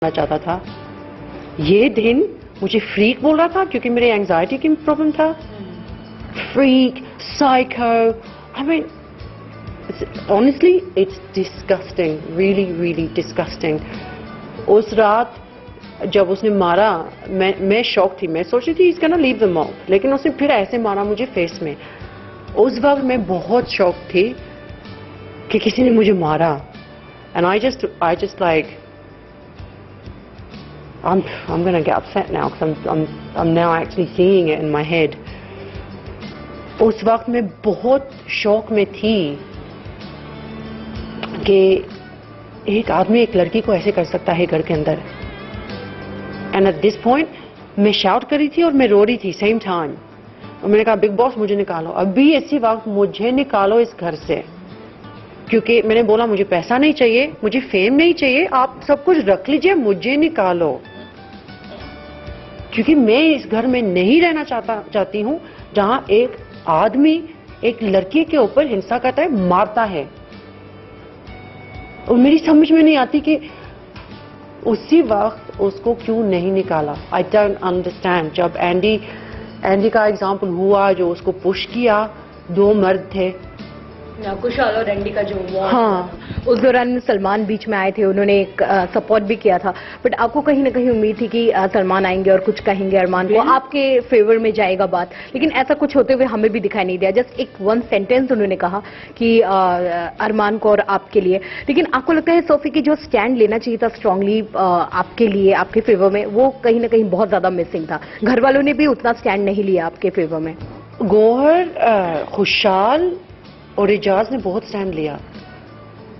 चाहता था। ये दिन मुझे फ्रीक बोल रहा था क्योंकि मेरे एंजाइटी की प्रॉब्लम था। Freak, psycho, I mean honestly it's disgusting, really disgusting. उस रात जब उसने मारा मैं शॉक थी। मैं सोच रही थी इसका ना लीव द माउथ, लेकिन उसने फिर ऐसे मारा मुझे फेस में। उस वक्त मैं बहुत शॉक थी कि किसी ने मुझे मारा। And I just like I'm going to get upset now because I'm now actually seeing it in my head. उस वक्त मैं बहुत शौक में थी कि एक आदमी एक लड़की को ऐसे कर सकता है घर के अंदर। And at this point मैं शाउट कर रही थी और मैं रो रही थी सेम टाइम। और मैंने कहा बिग बॉस मुझे निकालो, अभी इसी वक्त मुझे निकालो इस घर से। क्योंकि मैंने बोला मुझे पैसा नहीं चाहिए, मुझे फेम नहीं चाहिए, आप सब कुछ रख लीजिए, मुझे निकालो। क्योंकि मैं इस घर में नहीं रहना चाहती हूं जहां एक आदमी एक लड़की के ऊपर हिंसा करता है, मारता है। और मेरी समझ में नहीं आती कि उसी वक्त उसको क्यों नहीं निकाला। I don't understand. जब एंडी का एग्जाम्पल हुआ, जो उसको पुश किया, 2 मर्द थे, कुशाल और एंडी का जो हाँ, उस दौरान सलमान बीच में आए थे, उन्होंने एक सपोर्ट भी किया था। बट आपको कहीं ना कहीं उम्मीद थी कि सलमान आएंगे और कुछ कहेंगे अरमान को, आपके फेवर में जाएगा बात, लेकिन ऐसा कुछ होते हुए हमें भी दिखाई नहीं दिया। जस्ट एक 1 सेंटेंस उन्होंने कहा कि अरमान को और आपके लिए। लेकिन आपको लगता है सोफी की जो स्टैंड लेना चाहिए था स्ट्रांगली आपके लिए, आपके फेवर में, वो कहीं ना कहीं बहुत ज्यादा मिसिंग था। घर वालों ने भी उतना स्टैंड नहीं लिया आपके फेवर में। गौहर, खुशाल और एजाज ने बहुत स्टैंड लिया।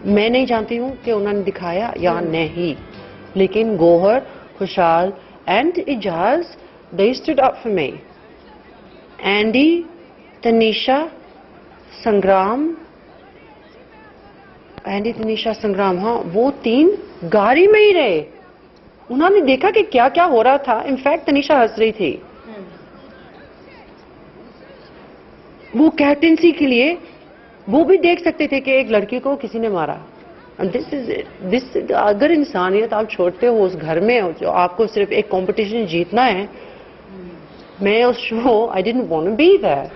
मैं नहीं जानती हूं कि उन्होंने दिखाया या नहीं, लेकिन Gauhar, Khushal and Ejaz, they stood up for me. Andy, Tanisha, Sangram, हाँ, वो 3 गाड़ी में ही रहे। उन्होंने देखा कि क्या क्या हो रहा था। इनफैक्ट तनीषा हंस रही थी। वो कैप्टेंसी के लिए वो भी देख सकते थे कि एक लड़की को किसी ने मारा। दिस अगर इंसानियत आप छोड़ते हो उस घर में, जो आपको सिर्फ एक कंपटीशन जीतना है, मैं उस show I didn't want to be there.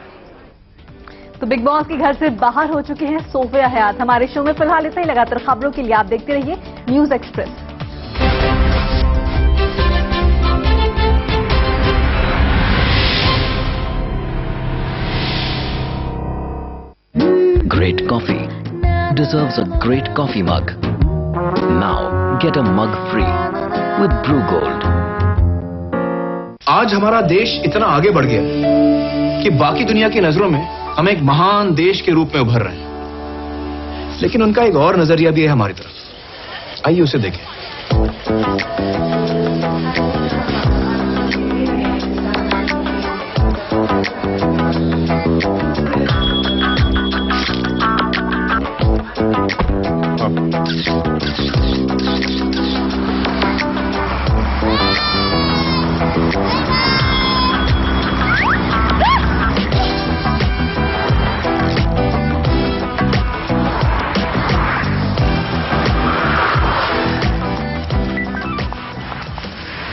तो बिग बॉस के घर से बाहर हो चुके हैं सोफिया हयात हमारे शो में। फिलहाल इतना ही। लगातार खबरों के लिए आप देखते रहिए news express. Great coffee deserves a great coffee mug. Now get a mug free with Brew Gold. आज हमारा देश इतना आगे बढ़ गया कि बाकी दुनिया की नजरों में हम एक महान देश के रूप में उभर रहे हैं। लेकिन उनका एक और नजरिया भी है हमारी तरफ। आइए उसे देखें।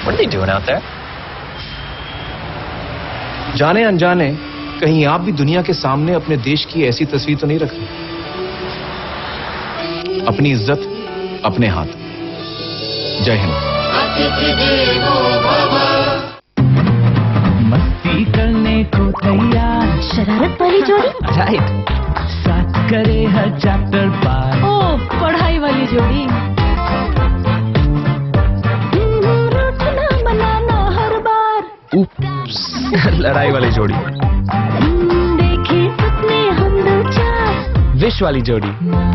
What are they doing out there? जाने अनजाने कहीं आप भी दुनिया के सामने अपने देश की ऐसी तस्वीर तो नहीं रखते। अपनी इज्जत अपने हाथ। जय हिंद। मस्ती करने को तैयार, शरारत वाली जोड़ी, राइट, साथ करे हर चैप्टर पार। ओ पढ़ाई वाली जोड़ी, रूठना मनाना हर बार। उप्स, लड़ाई वाली जोड़ी। देखे सपने हम 2-4। विश वाली जोड़ी।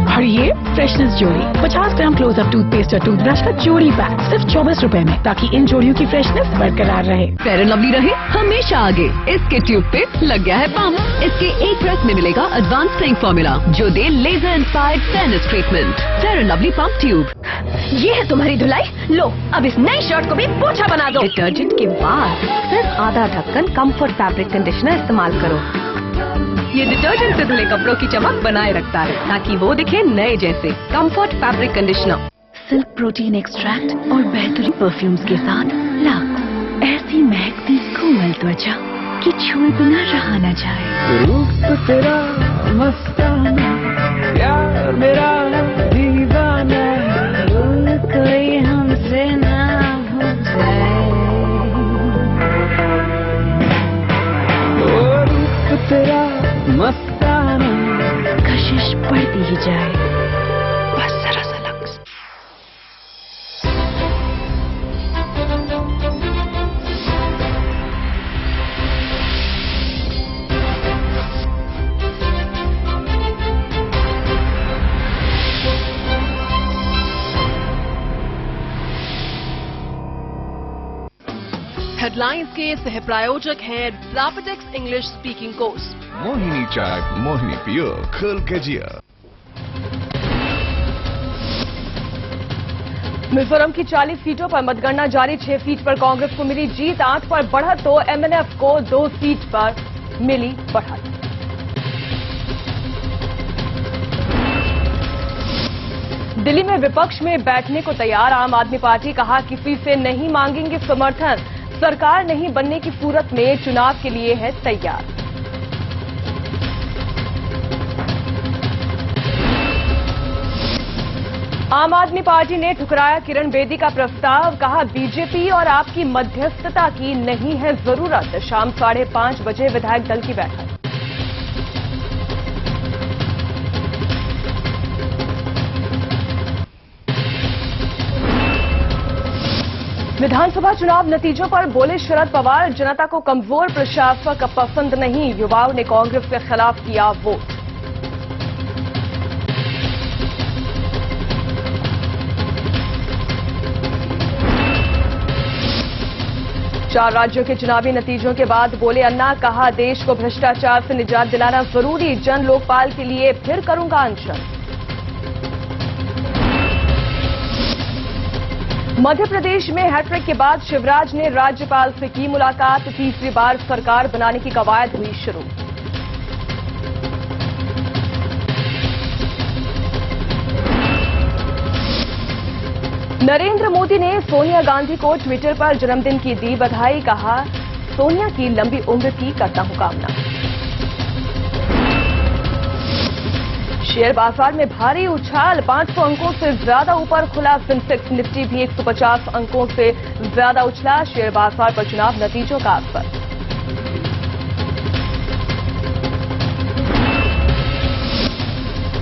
और ये फ्रेशनेस जोड़ी 50 ग्राम क्लोजअप टूथपेस्ट और टूथब्रश का जोड़ी पैक सिर्फ 24 रुपए में, ताकि इन जोड़ियों की फ्रेशनेस बरकरार रहे। फेयर एंड लवली रहे हमेशा आगे। इसके ट्यूब पे लग गया है पंप। इसके एक प्रेस में मिलेगा एडवांस स्प्रेइंग फॉर्मूला जो दे laser inspired fairness treatment. Fair and lovely pump tube. ये है तुम्हारी धुलाई, लो अब इस नई शर्ट को भी पोछा बना दो। डिटर्जेंट के बाद सिर्फ आधा ढक्कन कंफर्ट फैब्रिक कंडीशनर इस्तेमाल करो। ये डिटर्जेंट से धुले कपड़ों की चमक बनाए रखता है ताकि वो दिखे नए जैसे। Comfort fabric conditioner. Silk protein extract और बेहतरीन परफ्यूम्स के साथ लक्स, ऐसी महकती कोमल त्वचा कि छुए बिना रहा न जाए। रूप तेरा मस्ताना, प्यार मेरा दीवाना, कोई हमसे ना हो जाए। रूप तेरा मस्ताना, कशिश बढ़ती ही जाए, बस जरा सा लक्स। हेडलाइंस के सह प्रायोजक हैं Rapidex English speaking course. Mohini चाय, मोहिनी पियो, खुल के जिया। मिजोरम की 40 सीटों पर मतगणना जारी। 6 सीट पर कांग्रेस को मिली जीत, 8 पर बढ़त तो एमएनएफ को 2 सीट पर मिली बढ़त। दिल्ली में विपक्ष में बैठने को तैयार आम आदमी पार्टी, कहा किसी से नहीं मांगेंगे समर्थन, सरकार नहीं बनने की सूरत में चुनाव के लिए है तैयार। आम आदमी पार्टी ने ठुकराया किरण बेदी का प्रस्ताव, कहा बीजेपी और आपकी मध्यस्थता की नहीं है जरूरत। शाम 5:30 बजे विधायक दल की बैठक। विधानसभा चुनाव नतीजों पर बोले शरद पवार, जनता को कमजोर प्रशासक पसंद नहीं, युवाओं ने कांग्रेस के खिलाफ किया वोट। चार राज्यों के चुनावी नतीजों के बाद बोले अन्ना, कहा देश को भ्रष्टाचार से निजात दिलाना जरूरी, जन लोकपाल के लिए फिर करूंगा अनशन। मध्य प्रदेश में हैट्रिक के बाद शिवराज ने राज्यपाल से की मुलाकात, तीसरी बार सरकार बनाने की कवायद हुई शुरू। नरेंद्र मोदी ने सोनिया गांधी को ट्विटर पर जन्मदिन की दी बधाई, कहा सोनिया की लंबी उम्र की करता हूं कामना। शेयर बाजार में भारी उछाल, 500 अंकों से ज्यादा ऊपर खुला सेंसेक्स, निफ्टी भी 150 अंकों से ज्यादा उछला। शेयर बाजार पर चुनाव नतीजों का असर।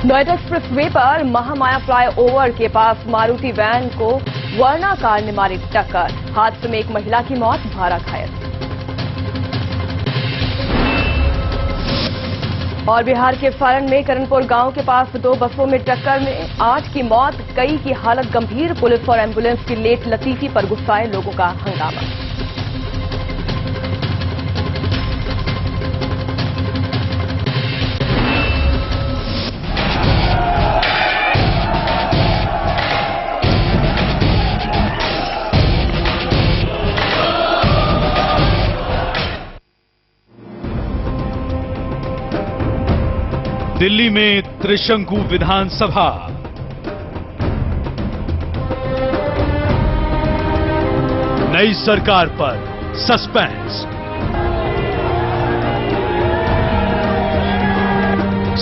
नोएडा एक्सप्रेसवे पर महामाया फ्लाईओवर के पास मारुति वैन को वर्ना कार ने मारी टक्कर, हादसे में एक महिला की मौत, 12 घायल। और बिहार के सारण में करणपुर गांव के पास 2 बसों में टक्कर में 8 की मौत, कई की हालत गंभीर। पुलिस और एम्बुलेंस की लेट लतीफी पर गुस्साए लोगों का हंगामा। दिल्ली में त्रिशंकु विधानसभा, नई सरकार पर सस्पेंस,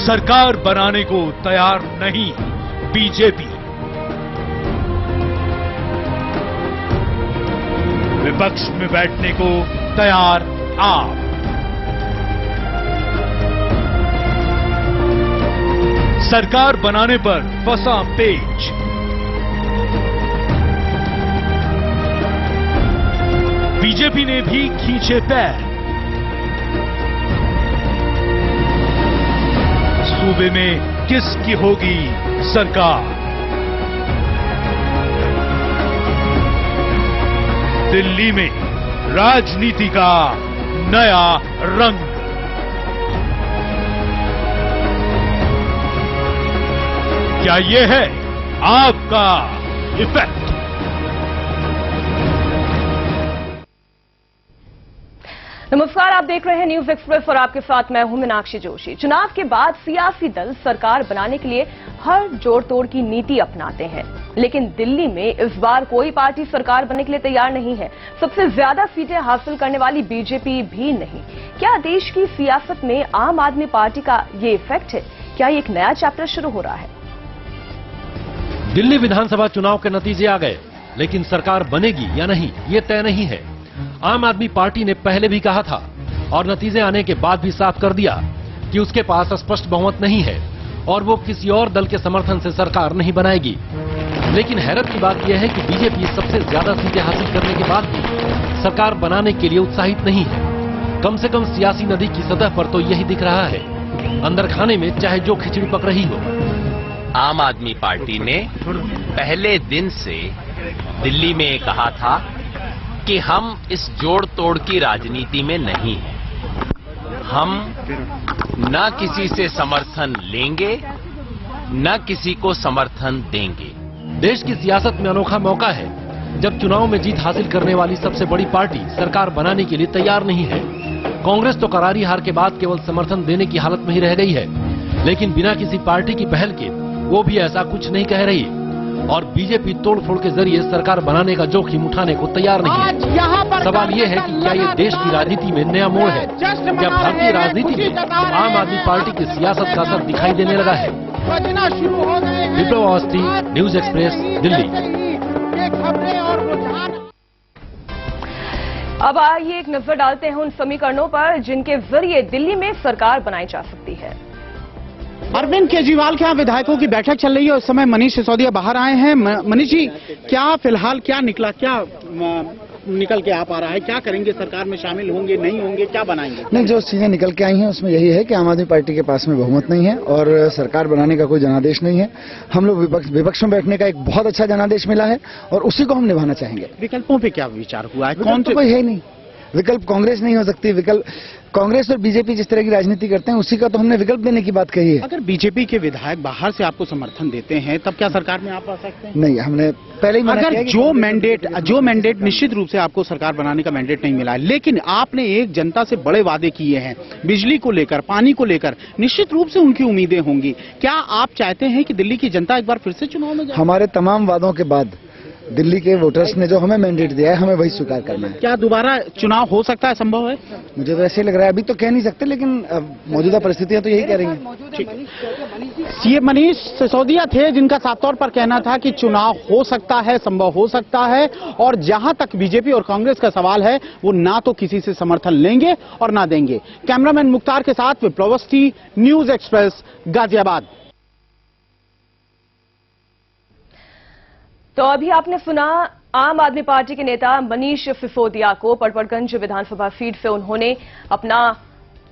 सरकार बनाने को तैयार नहीं बीजेपी, विपक्ष में बैठने को तैयार आप। सरकार बनाने पर फंसा पेच, बीजेपी ने भी खींचे पैर, सूबे में किसकी होगी सरकार? दिल्ली में राजनीति का नया रंग। क्या ये है आपका इफेक्ट? नमस्कार, आप देख रहे हैं न्यूज एक्सप्रेस और आपके साथ मैं हूं मीनाक्षी जोशी। चुनाव के बाद सियासी दल सरकार बनाने के लिए हर जोड़ तोड़ की नीति अपनाते हैं, लेकिन दिल्ली में इस बार कोई पार्टी सरकार बनने के लिए तैयार नहीं है। सबसे ज्यादा सीटें हासिल करने वाली बीजेपी भी नहीं। क्या देश की सियासत में आम आदमी पार्टी का ये इफेक्ट है? क्या ये एक नया चैप्टर शुरू हो रहा है? दिल्ली विधानसभा चुनाव के नतीजे आ गए, लेकिन सरकार बनेगी या नहीं ये तय नहीं है। आम आदमी पार्टी ने पहले भी कहा था और नतीजे आने के बाद भी साफ कर दिया कि उसके पास स्पष्ट बहुमत नहीं है और वो किसी और दल के समर्थन से सरकार नहीं बनाएगी। लेकिन हैरत की बात यह है कि बीजेपी सबसे ज्यादा सीटें हासिल करने के बाद भी सरकार बनाने के लिए उत्साहित नहीं है। कम से कम सियासी नदी की सतह पर तो यही दिख रहा है, अंदर खाने में चाहे जो खिचड़ी पक रही हो। आम आदमी पार्टी ने पहले दिन से दिल्ली में कहा था कि हम इस जोड़ तोड़ की राजनीति में नहीं हैं। हम न किसी से समर्थन लेंगे न किसी को समर्थन देंगे। देश की सियासत में अनोखा मौका है जब चुनाव में जीत हासिल करने वाली सबसे बड़ी पार्टी सरकार बनाने के लिए तैयार नहीं है। कांग्रेस तो करारी हार के बाद केवल समर्थन देने की हालत में ही रह गई है, लेकिन बिना किसी पार्टी की पहल के वो भी ऐसा कुछ नहीं कह रही और बीजेपी तोड़फोड़ के जरिए सरकार बनाने का जोखिम उठाने को तैयार नहीं है। सवाल ये है कि क्या ये देश की राजनीति में नया मोड़ है? क्या भारतीय राजनीति में आम आदमी पार्टी की सियासत का असर दिखाई देने लगा है? विप्लव अवस्थी, न्यूज एक्सप्रेस, दिल्ली। अब आइए एक नजर डालते हैं उन समीकरणों पर जिनके जरिए दिल्ली में सरकार बनाई जा सकती है। अरविंद केजरीवाल के यहाँ विधायकों की बैठक चल रही है। उस समय मनीष सिसोदिया बाहर आए हैं। मनीष जी, क्या फिलहाल क्या निकला, क्या निकल के आ पा रहा है? क्या करेंगे? सरकार में शामिल होंगे, नहीं होंगे, क्या बनाएंगे? नहीं, जो चीजें निकल के आई हैं उसमें यही है कि आम आदमी पार्टी के पास में बहुमत नहीं है और सरकार बनाने का कोई जनादेश नहीं है। हम लोग विपक्ष में बैठने का एक बहुत अच्छा जनादेश मिला है और उसी को हम निभाना चाहेंगे। विकल्पों पे क्या विचार हुआ है? कौन कोई है नहीं। विकल्प कांग्रेस नहीं हो सकती। विकल्प कांग्रेस और बीजेपी जिस तरह की राजनीति करते हैं उसी का तो हमने विकल्प देने की बात कही है। अगर बीजेपी के विधायक बाहर से आपको समर्थन देते हैं तब क्या सरकार में आप आ सकते हैं? नहीं, हमने पहले ही मना किया अगर जो मैंडेट निश्चित रूप से आपको सरकार बनाने का मैंडेट नहीं मिला है, लेकिन आपने एक जनता से बड़े वादे किए हैं बिजली को लेकर, पानी को लेकर, निश्चित रूप से उनकी उम्मीदें होंगी। क्या आप चाहते हैं कि दिल्ली की जनता एक बार फिर से चुनाव में जाए? हमारे तमाम वादों के बाद दिल्ली के वोटर्स ने जो हमें मैंडेट दिया है हमें वही स्वीकार करना है। क्या दोबारा चुनाव हो सकता है? संभव है? मुझे तो ऐसे ही लग रहा है। अभी तो कह नहीं सकते, लेकिन मौजूदा परिस्थितियां तो यही कह रही हैं। ये मनीष सिसोदिया थे जिनका साफ तौर पर कहना था कि चुनाव हो सकता है, संभव हो सकता है। और जहां तक बीजेपी और कांग्रेस का सवाल है, वो ना तो किसी से समर्थन लेंगे और ना देंगे। कैमरामैन मुख्तार के साथ विप्लव अवस्थी, न्यूज एक्सप्रेस, गाजियाबाद। तो अभी आपने सुना आम आदमी पार्टी के नेता मनीष सिसोदिया को। पड़पड़गंज विधानसभा सीट से उन्होंने अपना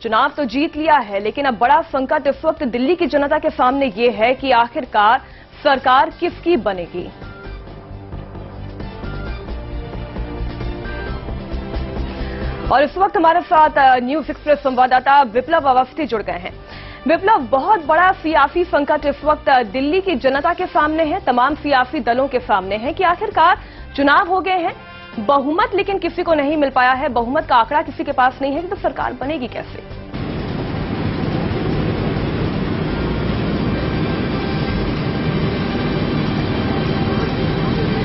चुनाव तो जीत लिया है, लेकिन अब बड़ा संकट इस वक्त दिल्ली की जनता के सामने ये है कि आखिरकार सरकार किसकी बनेगी। और इस वक्त हमारे साथ न्यूज एक्सप्रेस संवाददाता विप्लव अवस्थी जुड़ गए हैं। विप्लव, बहुत बड़ा सियासी संकट इस वक्त दिल्ली की जनता के सामने है, तमाम सियासी दलों के सामने है कि आखिरकार चुनाव हो गए हैं, बहुमत लेकिन किसी को नहीं मिल पाया है, बहुमत का आंकड़ा किसी के पास नहीं है, तो सरकार बनेगी कैसे?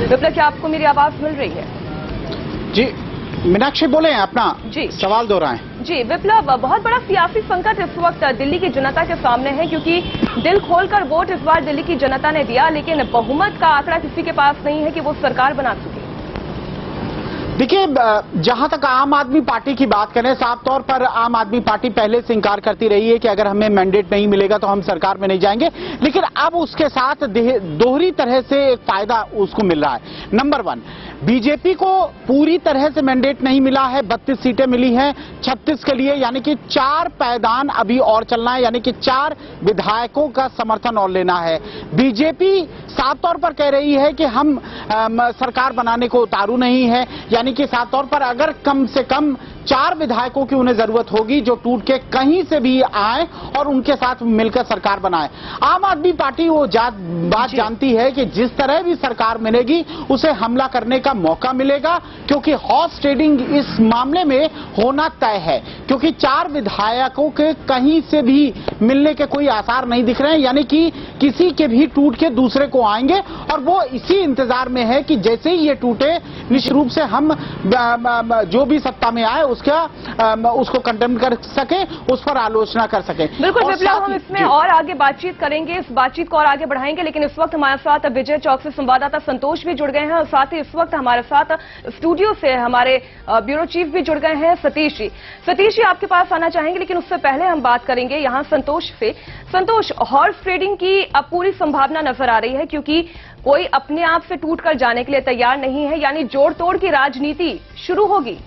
विप्लव, क्या आपको मेरी आवाज मिल रही है? जी मीनाक्षी, बोले अपना जी सवाल दोहराएं। जी विप्लव, बहुत बड़ा सियासी संकट इस वक्त दिल्ली की जनता के सामने है, क्योंकि दिल खोलकर वोट इस बार दिल्ली की जनता ने दिया, लेकिन बहुमत का आंकड़ा किसी के पास नहीं है कि वो सरकार बना सके। देखिए, जहां तक आम आदमी पार्टी की बात करें, साफ तौर पर आम आदमी पार्टी पहले से इंकार करती रही है कि अगर हमें मैंडेट नहीं मिलेगा तो हम सरकार में नहीं जाएंगे, लेकिन अब उसके साथ दोहरी तरह से एक फायदा उसको मिल रहा है। नंबर 1, बीजेपी को पूरी तरह से मैंडेट नहीं मिला है, 32 सीटें मिली हैं 36 के लिए, यानी कि 4 पायदान अभी और चलना है, यानी कि 4 विधायकों का समर्थन और लेना है। बीजेपी साफ तौर पर कह रही है कि हम सरकार बनाने को उतारू नहीं है, यानी कि साफ तौर पर अगर कम से कम 4 विधायकों की उन्हें जरूरत होगी जो टूट के कहीं से भी आए और उनके साथ मिलकर सरकार बनाए। आम आदमी पार्टी वो बात जानती है कि जिस तरह भी सरकार मिलेगी उसे हमला करने का मौका मिलेगा, क्योंकि हॉर्स ट्रेडिंग इस मामले में होना तय है, क्योंकि 4 विधायकों के कहीं से भी मिलने के कोई आसार नहीं दिख रहे हैं, यानी कि किसी के भी टूट के दूसरे को आएंगे और वो इसी इंतजार में है कि जैसे ही ये टूटे निश्चित रूप से हम जो भी सत्ता में आए उसको कंडेम कर सके, उस पर आलोचना कर सके। बिल्कुल विप्लव, हम इसमें और आगे बातचीत करेंगे, इस बातचीत को और आगे बढ़ाएंगे, लेकिन इस वक्त हमारे साथ विजय चौक से संवाददाता संतोष भी जुड़ गए हैं और साथ ही इस वक्त हमारे साथ स्टूडियो से हमारे ब्यूरो चीफ भी जुड़ गए हैं सतीश जी। सतीश जी आपके पास आना चाहेंगे, लेकिन उससे पहले हम बात करेंगे यहाँ संतोष से। संतोष, हॉर्स ट्रेडिंग की अब पूरी संभावना नजर आ रही है, क्योंकि कोई अपने आप से टूटकर जाने के लिए तैयार नहीं है, यानी जोड़ तोड़ की राजनीति शुरू होगी।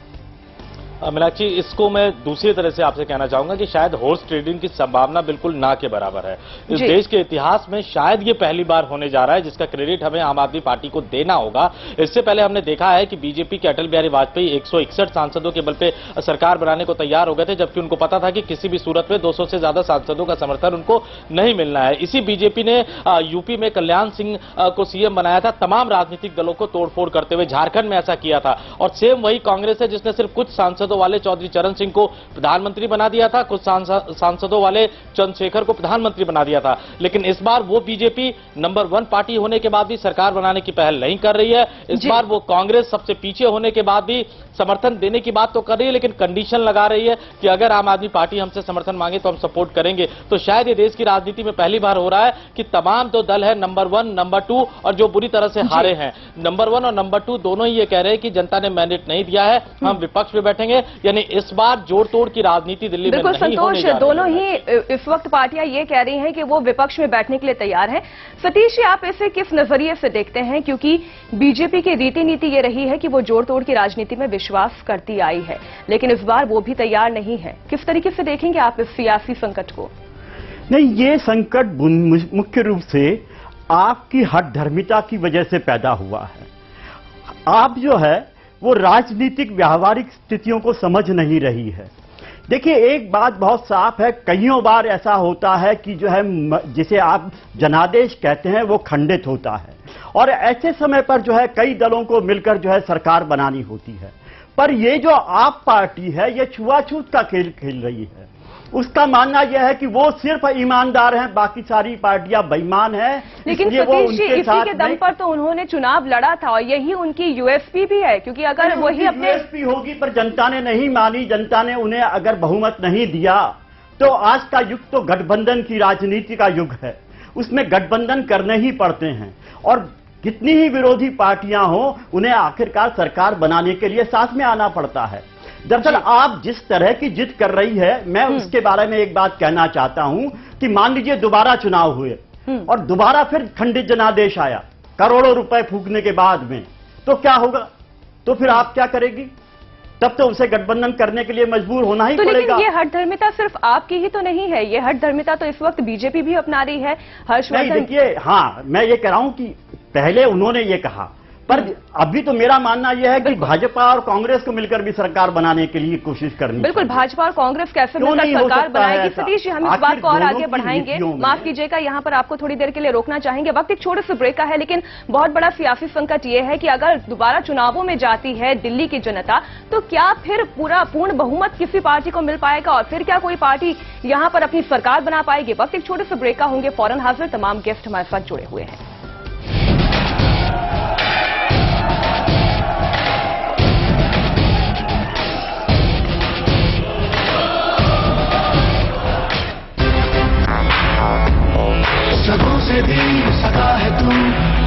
मीनाक्षी, इसको मैं दूसरी तरह से आपसे कहना चाहूंगा कि शायद हॉर्स ट्रेडिंग की संभावना बिल्कुल ना के बराबर है। इस देश के इतिहास में शायद ये पहली बार होने जा रहा है, जिसका क्रेडिट हमें आम आदमी पार्टी को देना होगा। इससे पहले हमने देखा है कि बीजेपी के अटल बिहारी वाजपेयी 161 सांसदों के बल पे सरकार बनाने को तैयार हो गए थे, जबकि उनको पता था कि किसी भी सूरत में 200 से ज्यादा सांसदों का समर्थन उनको नहीं मिलना है। इसी बीजेपी ने यूपी में कल्याण सिंह को सीएम बनाया था, तमाम राजनीतिक दलों को तोड़फोड़ करते हुए। झारखंड में ऐसा किया था, और सेम वही कांग्रेस है जिसने सिर्फ कुछ सांसदों वाले चौधरी चरण सिंह को प्रधानमंत्री बना दिया था, कुछ सांसदों वाले चंद्रशेखर को प्रधानमंत्री बना दिया था। लेकिन इस बार वो बीजेपी नंबर 1 पार्टी होने के बाद भी सरकार बनाने की पहल नहीं कर रही है। इस बार वो कांग्रेस सबसे पीछे होने के बाद भी समर्थन देने की बात तो कर रही है, लेकिन कंडीशन लगा रही है कि अगर आम आदमी पार्टी हमसे समर्थन मांगे तो हम सपोर्ट करेंगे। तो शायद ये देश की राजनीति में पहली बार हो रहा है कि तमाम जो दल है नंबर 1, नंबर 2 और जो बुरी तरह से हारे हैं, नंबर 1 और नंबर 2 दोनों ही ये कह रहे हैं कि जनता ने मैंडेट नहीं दिया है, हम विपक्ष में बैठेंगे। यानी इस बार जोड़ तोड़ की राजनीति दिल्ली में नहीं होने जा रही है। दोनों ही इस वक्त पार्टियां ये कह रही हैं कि वो विपक्ष में बैठने के लिए तैयार हैं। सतीश जी, आप इसे किस नजरिए से देखते हैं, क्योंकि बीजेपी की रीति नीति ये रही है कि वो जोड़ तोड़ की राजनीति में विश्वास करती आई है, लेकिन इस बार वो भी तैयार नहीं है। किस तरीके से देखेंगे आप इस सियासी संकट को? नहीं, ये संकट मुख्य रूप से आपकी हठधर्मिता की वजह से पैदा हुआ है। आप जो है वो राजनीतिक व्यावहारिक स्थितियों को समझ नहीं रही है। देखिए, एक बात बहुत साफ है, कईयों बार ऐसा होता है कि जो है जिसे आप जनादेश कहते हैं वो खंडित होता है, और ऐसे समय पर जो है कई दलों को मिलकर जो है सरकार बनानी होती है। पर ये जो आप पार्टी है ये छुआछूत का खेल खेल रही है। उसका मानना यह है कि वो सिर्फ ईमानदार हैं, बाकी सारी पार्टियां बेईमान हैं। लेकिन सतीश जी, इसी के दम पर तो उन्होंने चुनाव लड़ा था और यही उनकी यूएसपी भी है, क्योंकि अगर वही अपने यूएसपी होगी पर जनता ने नहीं मानी, जनता ने उन्हें अगर बहुमत नहीं दिया तो आज का युग तो गठबंधन की राजनीति का युग है, उसमें गठबंधन करने ही पड़ते हैं। और कितनी ही विरोधी पार्टियां हो, उन्हें आखिरकार सरकार बनाने के लिए साथ में आना पड़ता है। दरअसल आप जिस तरह की जिद कर रही है, मैं उसके बारे में एक बात कहना चाहता हूं कि मान लीजिए दोबारा चुनाव हुए और दोबारा फिर खंडित जनादेश आया करोड़ों रुपए फूकने के बाद में, तो क्या होगा? तो फिर आप क्या करेगी? तब तो उसे गठबंधन करने के लिए मजबूर होना ही पड़ेगा। लेकिन ये हठधर्मिता सिर्फ आपकी ही तो नहीं है, ये हठधर्मिता तो इस वक्त बीजेपी भी अपना रही है। हर्षवर्धन, देखिए, हाँ, मैं ये कह रहा हूं कि पहले उन्होंने ये कहा, पर अभी तो मेरा मानना यह है कि भाजपा और कांग्रेस को मिलकर भी सरकार बनाने के लिए कोशिश करनी। बिल्कुल, भाजपा और कांग्रेस कैसे मिलकर सरकार बनाएगी? सतीश जी, हम इस बात को और आगे बढ़ाएंगे। माफ कीजिएगा, यहाँ पर आपको थोड़ी देर के लिए रोकना चाहेंगे, वक्त एक छोटे से ब्रेक का है। लेकिन बहुत बड़ा सियासी संकट ये है कि अगर दोबारा चुनावों में जाती है दिल्ली की जनता, तो क्या फिर पूर्ण बहुमत किसी पार्टी को मिल पाएगा और फिर क्या कोई पार्टी यहाँ पर अपनी सरकार बना पाएगी? वक्त एक छोटे से ब्रेक का, होंगे फौरन हाजिर। तमाम गेस्ट हमारे साथ जुड़े हुए हैं। सगों से भी सगा है तू,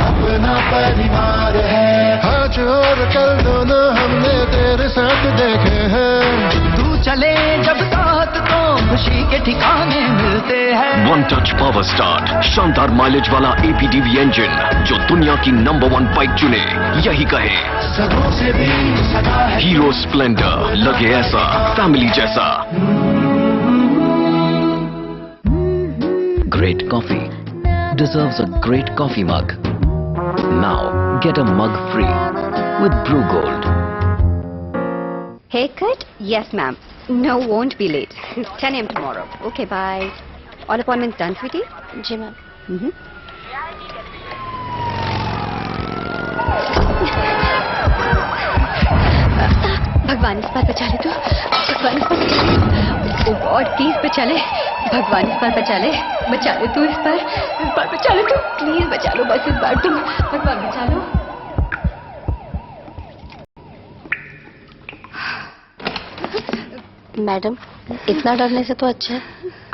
अपना परिवार है। आज और कल दोनों हमने तेरे साथ देखे हैं। तू चले जब साथ तो खुशी के ठिकाने मिलते हैं। वन टच पावर स्टार्ट, शानदार माइलेज वाला APDV इंजन जो दुनिया की नंबर 1 बाइक चुने, यही कहे सगों से भी सगा है। हीरो स्प्लेंडर, लगे ऐसा फैमिली जैसा। Great coffee deserves a great coffee mug. Now get a mug free with Brew Gold. Haircut? Yes, ma'am. No, won't be late. 10 a.m. tomorrow. Okay, bye. All appointments done, sweetie? Ji ma'am. भगवान इस बार बचा ले तू, भगवान इस बार बचा ले तू, ओ गॉड प्लीज बचा ले, भगवान इस बार बचा ले तू, इस बार बचा ले तू, प्लीज बचा लो बस इस बार तुम, भगवान बचा लो। मैडम, इतना डरने से तो अच्छा है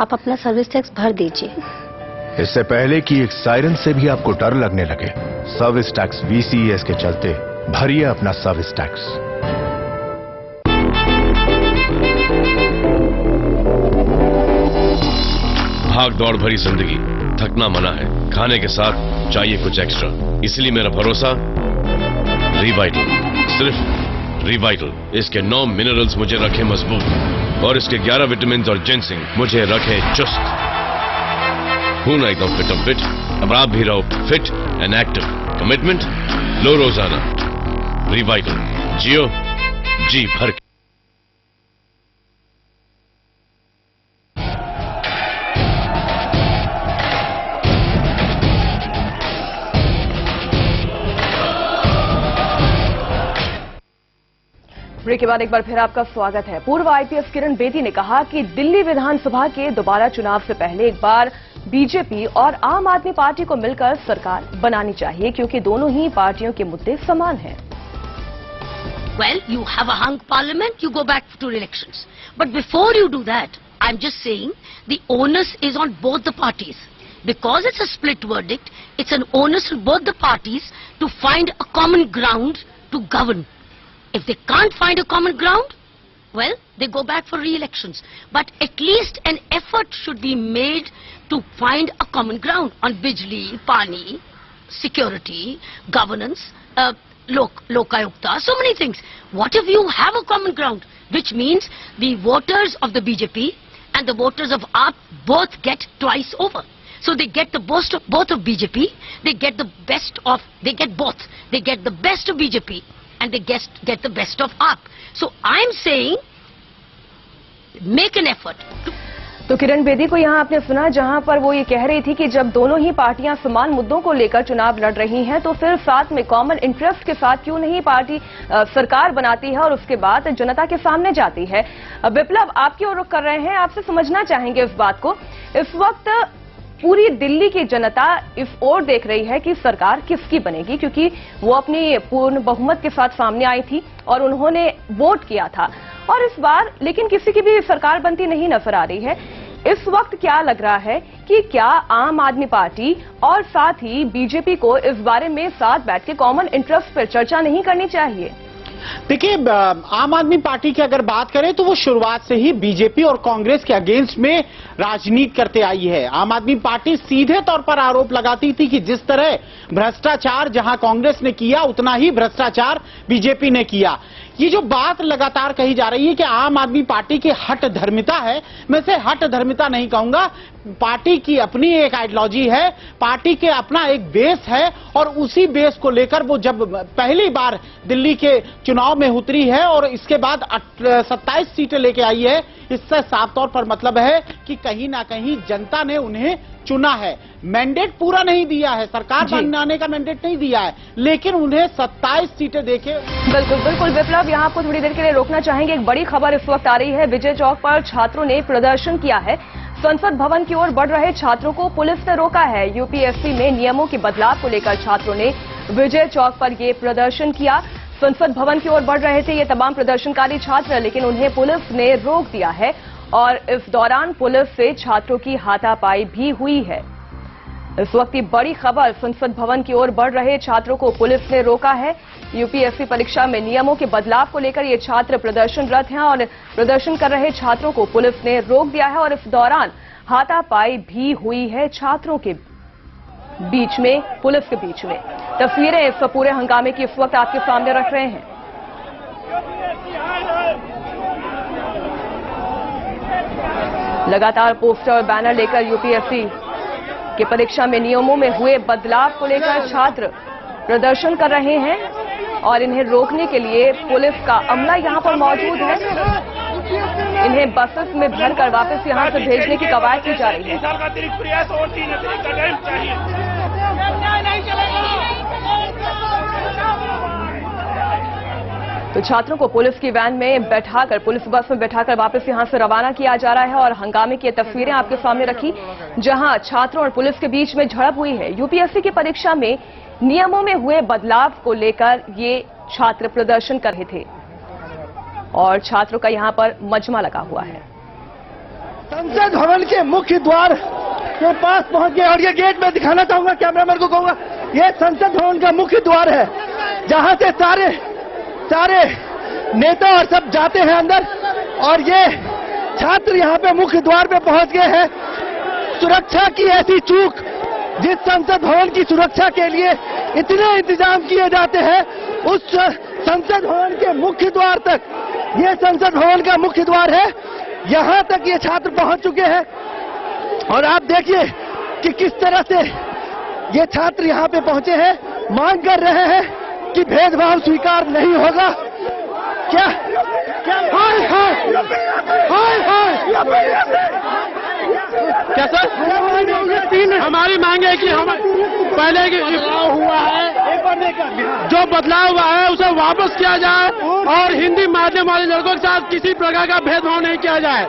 आप अपना सर्विस टैक्स भर दीजिए। इससे पहले कि एक सायरन से भी आपको डर लगने लगे, सर्विस टैक्स VCES के चलते भरिए अपना सर्विस टैक्स। भाग दौड़ भरी जिंदगी, थकना मना है, खाने के साथ चाहिए कुछ एक्स्ट्रा। इसलिए मेरा भरोसा रिवाइटल, सिर्फ रिवाइटल। इसके 9 मिनरल्स मुझे रखे मजबूत और इसके 11 विटामिन और जिंसिंग मुझे रखे चुस्त। हूं ना एकदम फिट, अब आप भी रहो फिट एंड एक्टिव। कमिटमेंट लो रोजाना, रिवाइटल, जियो जी भर के। ब्रेक के बाद एक बार फिर आपका स्वागत है। पूर्व IPS किरण बेदी ने कहा कि दिल्ली विधानसभा के दोबारा चुनाव से पहले एक बार बीजेपी और आम आदमी पार्टी को मिलकर सरकार बनानी चाहिए, क्योंकि दोनों ही पार्टियों के मुद्दे समान हैं। Well, you have a hung parliament, you go back to elections. But before you do that, I'm just saying the onus is on both the parties. Because it's a split verdict, it's an onus on both the parties to find a common ground to govern. If they can't find a common ground, well, they go back for re-elections. But at least an effort should be made to find a common ground on Bijli, Pani, security, governance, Lokayukta, so many things. What if you have a common ground? Which means the voters of the BJP and the voters of AAP both get twice over. So they get the best of both of BJP, they get the best of, they get both. They get the best of BJP and they get the best of AAP. So I'm saying, make an effort. तो किरण बेदी को यहां आपने सुना, जहां पर वो ये कह रही थी कि जब दोनों ही पार्टियां समान मुद्दों को लेकर चुनाव लड़ रही हैं, तो फिर साथ में कॉमन इंटरेस्ट के साथ क्यों नहीं पार्टी सरकार बनाती है और उसके बाद जनता के सामने जाती है। विप्लव, आपकी ओर रुख कर रहे हैं, आपसे समझना चाहेंगे इस बात को। इस वक्त पूरी दिल्ली की जनता इस ओर देख रही है कि सरकार किसकी बनेगी, क्योंकि वो अपनी पूर्ण बहुमत के साथ सामने आई थी और उन्होंने वोट किया था, और इस बार लेकिन किसी की भी सरकार बनती नहीं नजर आ रही है। इस वक्त क्या लग रहा है कि क्या आम आदमी पार्टी और साथ ही बीजेपी को इस बारे में साथ बैठ के कॉमन इंटरेस्ट पर चर्चा नहीं करनी चाहिए? देखिए, आम आदमी पार्टी की अगर बात करें तो वो शुरुआत से ही बीजेपी और कांग्रेस के अगेंस्ट में राजनीति करते आई है। आम आदमी पार्टी सीधे तौर पर आरोप लगाती थी कि जिस तरह भ्रष्टाचार जहां कांग्रेस ने किया, उतना ही भ्रष्टाचार बीजेपी ने किया। ये जो बात लगातार कही जा रही है कि आम आदमी पार्टी की हट धर्मिता है, मैं इसे हट धर्मिता नहीं कहूंगा। पार्टी की अपनी एक आइडियोलॉजी है, पार्टी के अपना एक बेस है, और उसी बेस को लेकर वो जब पहली बार दिल्ली के चुनाव में उतरी है और इसके बाद 27 सीटें लेके आई है, इससे साफ तौर पर मतलब है कि कहीं ना कहीं जनता ने उन्हें चुना है। मैंडेट पूरा नहीं दिया है, सरकार बनाने का मैंडेट नहीं दिया है, लेकिन उन्हें 27 सीटें देके। बिल्कुल बिल्कुल विप्लव, यहाँ आपको थोड़ी देर के लिए रोकना चाहेंगे। एक बड़ी खबर इस वक्त आ रही है, विजय चौक पर छात्रों ने प्रदर्शन किया है। संसद भवन की ओर बढ़ रहे छात्रों को पुलिस ने रोका है। यूपीएससी में नियमों के बदलाव को लेकर छात्रों ने विजय चौक पर ये प्रदर्शन किया। संसद भवन की ओर बढ़ रहे थे ये तमाम प्रदर्शनकारी छात्र, लेकिन उन्हें पुलिस ने रोक दिया है और इस दौरान पुलिस से छात्रों की हाथापाई भी हुई है। इस वक्त की बड़ी खबर, संसद भवन की ओर बढ़ रहे छात्रों को पुलिस ने रोका है। यूपीएससी परीक्षा में नियमों के बदलाव को लेकर ये छात्र प्रदर्शनरत हैं और प्रदर्शन कर रहे छात्रों को पुलिस ने रोक दिया है और इस दौरान हाथापाई भी हुई है छात्रों के बीच में, पुलिस के बीच में। तस्वीरें इस पूरे हंगामे की इस वक्त आपके सामने रख रहे हैं। लगातार पोस्टर और बैनर लेकर यूपीएससी के परीक्षा में नियमों में हुए बदलाव को लेकर छात्र प्रदर्शन कर रहे हैं और इन्हें रोकने के लिए पुलिस का अमला यहां पर मौजूद है। इन्हें बसेस में भरकर वापस यहां से भेजने की कवायद की जा रही है। तो छात्रों को पुलिस की वैन में बैठाकर, पुलिस बस में बैठाकर वापस यहां से रवाना किया जा रहा है और हंगामे की तस्वीरें आपके सामने रखी, जहां छात्रों और पुलिस के बीच में झड़प हुई है। यूपीएससी की परीक्षा में नियमों में हुए बदलाव को लेकर ये छात्र प्रदर्शन कर रहे थे और छात्रों का यहां पर मजमा लगा हुआ है। संसद भवन के मुख्य द्वार के पास पहुंच गए और ये गेट में दिखाना चाहूंगा, कैमरामैन को कहूंगा, ये संसद भवन का मुख्य द्वार है जहां से सारे नेता और सब जाते हैं अंदर और ये छात्र यहां पे मुख्य द्वार पे पहुंच गए हैं। सुरक्षा की ऐसी चूक, जिस संसद भवन की सुरक्षा के लिए इतने इंतजाम किए जाते हैं, उस संसद भवन के मुख्य द्वार तक, ये संसद भवन का मुख्य द्वार है, यहां तक ये छात्र पहुंच चुके हैं और आप देखिए कि किस तरह से ये छात्र यहां पे पहुंचे हैं, मांग कर रहे हैं कि भेदभाव स्वीकार नहीं होगा। क्या हाय हाय हाय हाय क्या सर, हमारी मांग है कि हम पहले हुआ है, जो बदलाव हुआ है उसे वापस किया जाए और हिंदी माध्यम वाले लड़कों के साथ किसी प्रकार का भेदभाव नहीं किया जाए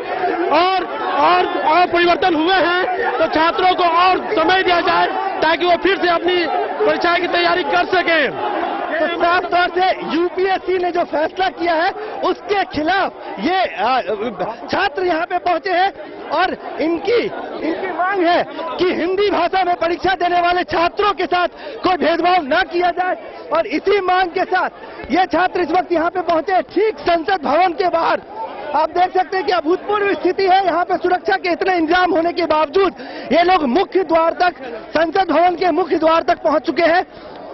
और परिवर्तन हुए हैं तो छात्रों को और समय दिया जाए ताकि वो फिर से अपनी परीक्षा की तैयारी कर सके। तो साफ तौर से यूपीएससी ने जो फैसला किया है उसके खिलाफ ये छात्र यहाँ पे पहुंचे हैं और इनकी मांग है कि हिंदी भाषा में परीक्षा देने वाले छात्रों के साथ कोई भेदभाव न किया जाए और इसी मांग के साथ ये छात्र इस वक्त यहाँ पे पहुंचे हैं, ठीक संसद भवन के बाहर। आप देख सकते हैं कि अभूतपूर्व स्थिति है, यहाँ पे सुरक्षा के इतने इंतजाम होने के बावजूद ये लोग मुख्य द्वार तक, संसद भवन के मुख्य द्वार तक पहुंच चुके हैं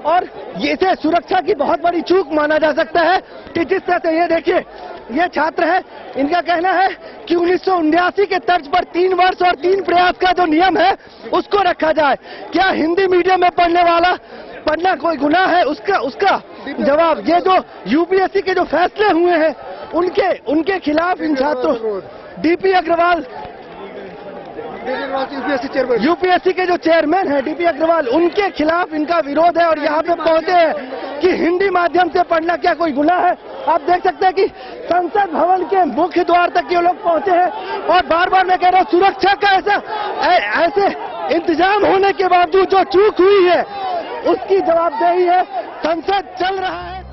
और इसे सुरक्षा की बहुत बड़ी चूक माना जा सकता है कि जिस तरह से ये देखिए, ये छात्र है, इनका कहना है कि 1979 के तर्ज पर 3 वर्ष और 3 प्रयास का जो नियम है उसको रखा जाए। क्या हिंदी मीडियम में पढ़ना कोई गुनाह है? उसका जवाब, ये जो यूपीएससी के जो फैसले हुए हैं उनके खिलाफ इन छात्रों, डीपी अग्रवाल यूपीएससी के जो चेयरमैन हैं डीपी अग्रवाल, उनके खिलाफ इनका विरोध है और यहाँ पे पहुंचे हैं कि हिंदी माध्यम से पढ़ना क्या कोई गुनाह है। आप देख सकते हैं कि संसद भवन के मुख्य द्वार तक ये लोग पहुंचे हैं और बार बार मैं कह रहा हूँ, सुरक्षा का ऐसे इंतजाम होने के बावजूद जो चूक हुई है उसकी जवाबदेही है। संसद चल रहा है।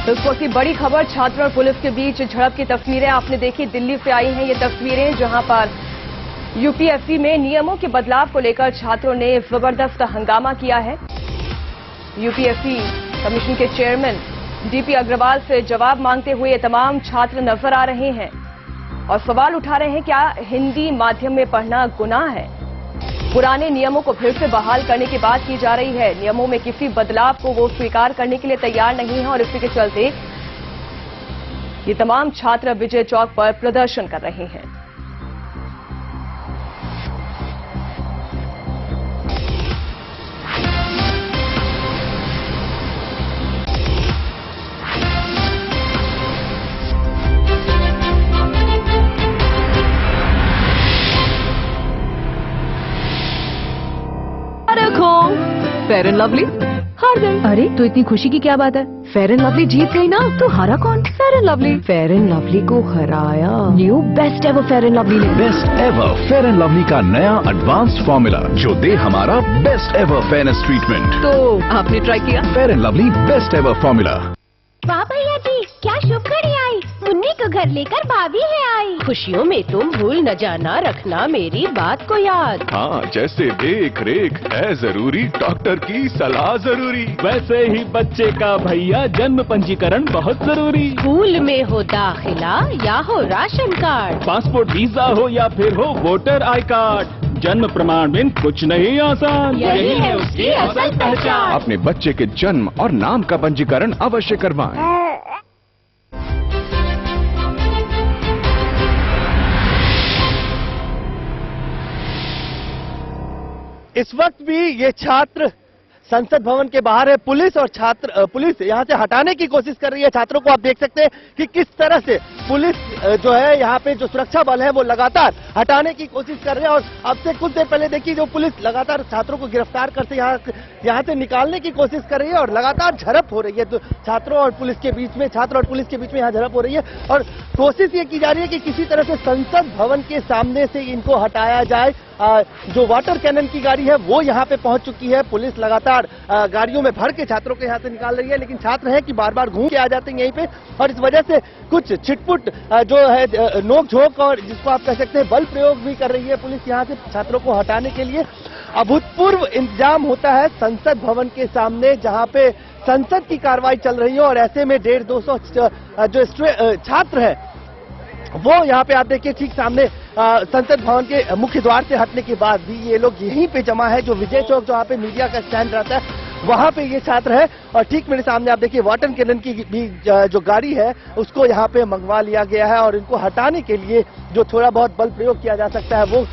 इस वक्त की बड़ी खबर, छात्र और पुलिस के बीच झड़प की तस्वीरें आपने देखी, दिल्ली से आई हैं ये तस्वीरें, जहां पर यूपीएससी में नियमों के बदलाव को लेकर छात्रों ने जबरदस्त हंगामा किया है। यूपीएससी कमीशन के चेयरमैन डीपी अग्रवाल से जवाब मांगते हुए ये तमाम छात्र नजर आ रहे हैं और सवाल उठा रहे हैं, क्या हिंदी माध्यम में पढ़ना गुनाह है? पुराने नियमों को फिर से बहाल करने की बात की जा रही है। नियमों में किसी बदलाव को वो स्वीकार करने के लिए तैयार नहीं है और इसी के चलते ये तमाम छात्र विजय चौक पर प्रदर्शन कर रहे हैं। फेयर एंड लवली हार गई। अरे तो इतनी खुशी की क्या बात है? फेयर एंड लवली जीत गई ना, तो हारा कौन? Fair and lovely. Fair and lovely को हराया new best ever fair and lovely ने। Best ever fair and lovely का नया एडवांस्ड फॉर्मूला जो दे हमारा बेस्ट एवर फेयरनेस ट्रीटमेंट। तो आपने ट्राई किया? Fair and lovely best ever formula. वाह भैया जी, क्या शुभ घड़ी आई, मुन्नी को घर लेकर भाभी है आई। खुशियों में तुम भूल न जाना, रखना मेरी बात को याद। हाँ, जैसे देख रेख है जरूरी, डॉक्टर की सलाह जरूरी, वैसे ही बच्चे का भैया जन्म पंजीकरण बहुत जरूरी। स्कूल में हो दाखिला या हो राशन कार्ड, पासपोर्ट वीजा हो या फिर हो वोटर आई कार्ड, जन्म प्रमाण में कुछ नहीं आसान, यही है उसकी असल पहचान। अपने बच्चे के जन्म और नाम का पंजीकरण अवश्य करवाएं। इस वक्त भी ये छात्र संसद भवन के बाहर है। पुलिस और छात्र पुलिस यहाँ से हटाने की कोशिश कर रही है छात्रों को। आप देख सकते हैं कि किस तरह से पुलिस जो है यहाँ पे जो सुरक्षा बल है वो लगातार हटाने की कोशिश कर रहे हैं। और अब से कुछ देर पहले देखिए जो पुलिस लगातार छात्रों को गिरफ्तार करते यहाँ से निकालने की कोशिश कर रही है और लगातार झड़प हो रही है। तो छात्रों और पुलिस के बीच में यहाँ झड़प हो रही है और कोशिश ये की जा रही है कि किसी तरह से संसद भवन के सामने से इनको हटाया जाए। जो वाटर कैनन की गाड़ी है वो यहाँ पे पहुंच चुकी है। पुलिस लगातार गाड़ियों में भर के छात्रों को यहाँ से निकाल रही है, लेकिन छात्र हैं कि बार बार घूम के आ जाते हैं यहीं पे और इस वजह से कुछ छिटपुट जो है नोक झोंक और जिसको आप कह सकते हैं बल प्रयोग भी कर रही है पुलिस यहाँ से छात्रों को हटाने के लिए। अभूतपूर्व इंतजाम होता है संसद भवन के सामने जहाँ पे संसद की कार्रवाई चल रही है और ऐसे में 150-200 जो छात्र हैं वो यहाँ पे आप देखिए ठीक सामने संसद भवन के मुख्य द्वार से हटने के बाद भी ये लोग यहीं पे जमा है। जो विजय चौक जहाँ पे मीडिया का स्टैंड रहता है वहां पे ये छात्र है और ठीक मेरे सामने आप देखिए वाटर कैनन की भी जो गाड़ी है उसको यहाँ पे मंगवा लिया गया है और इनको हटाने के लिए जो थोड़ा बहुत बल प्रयोग किया जा सकता है वो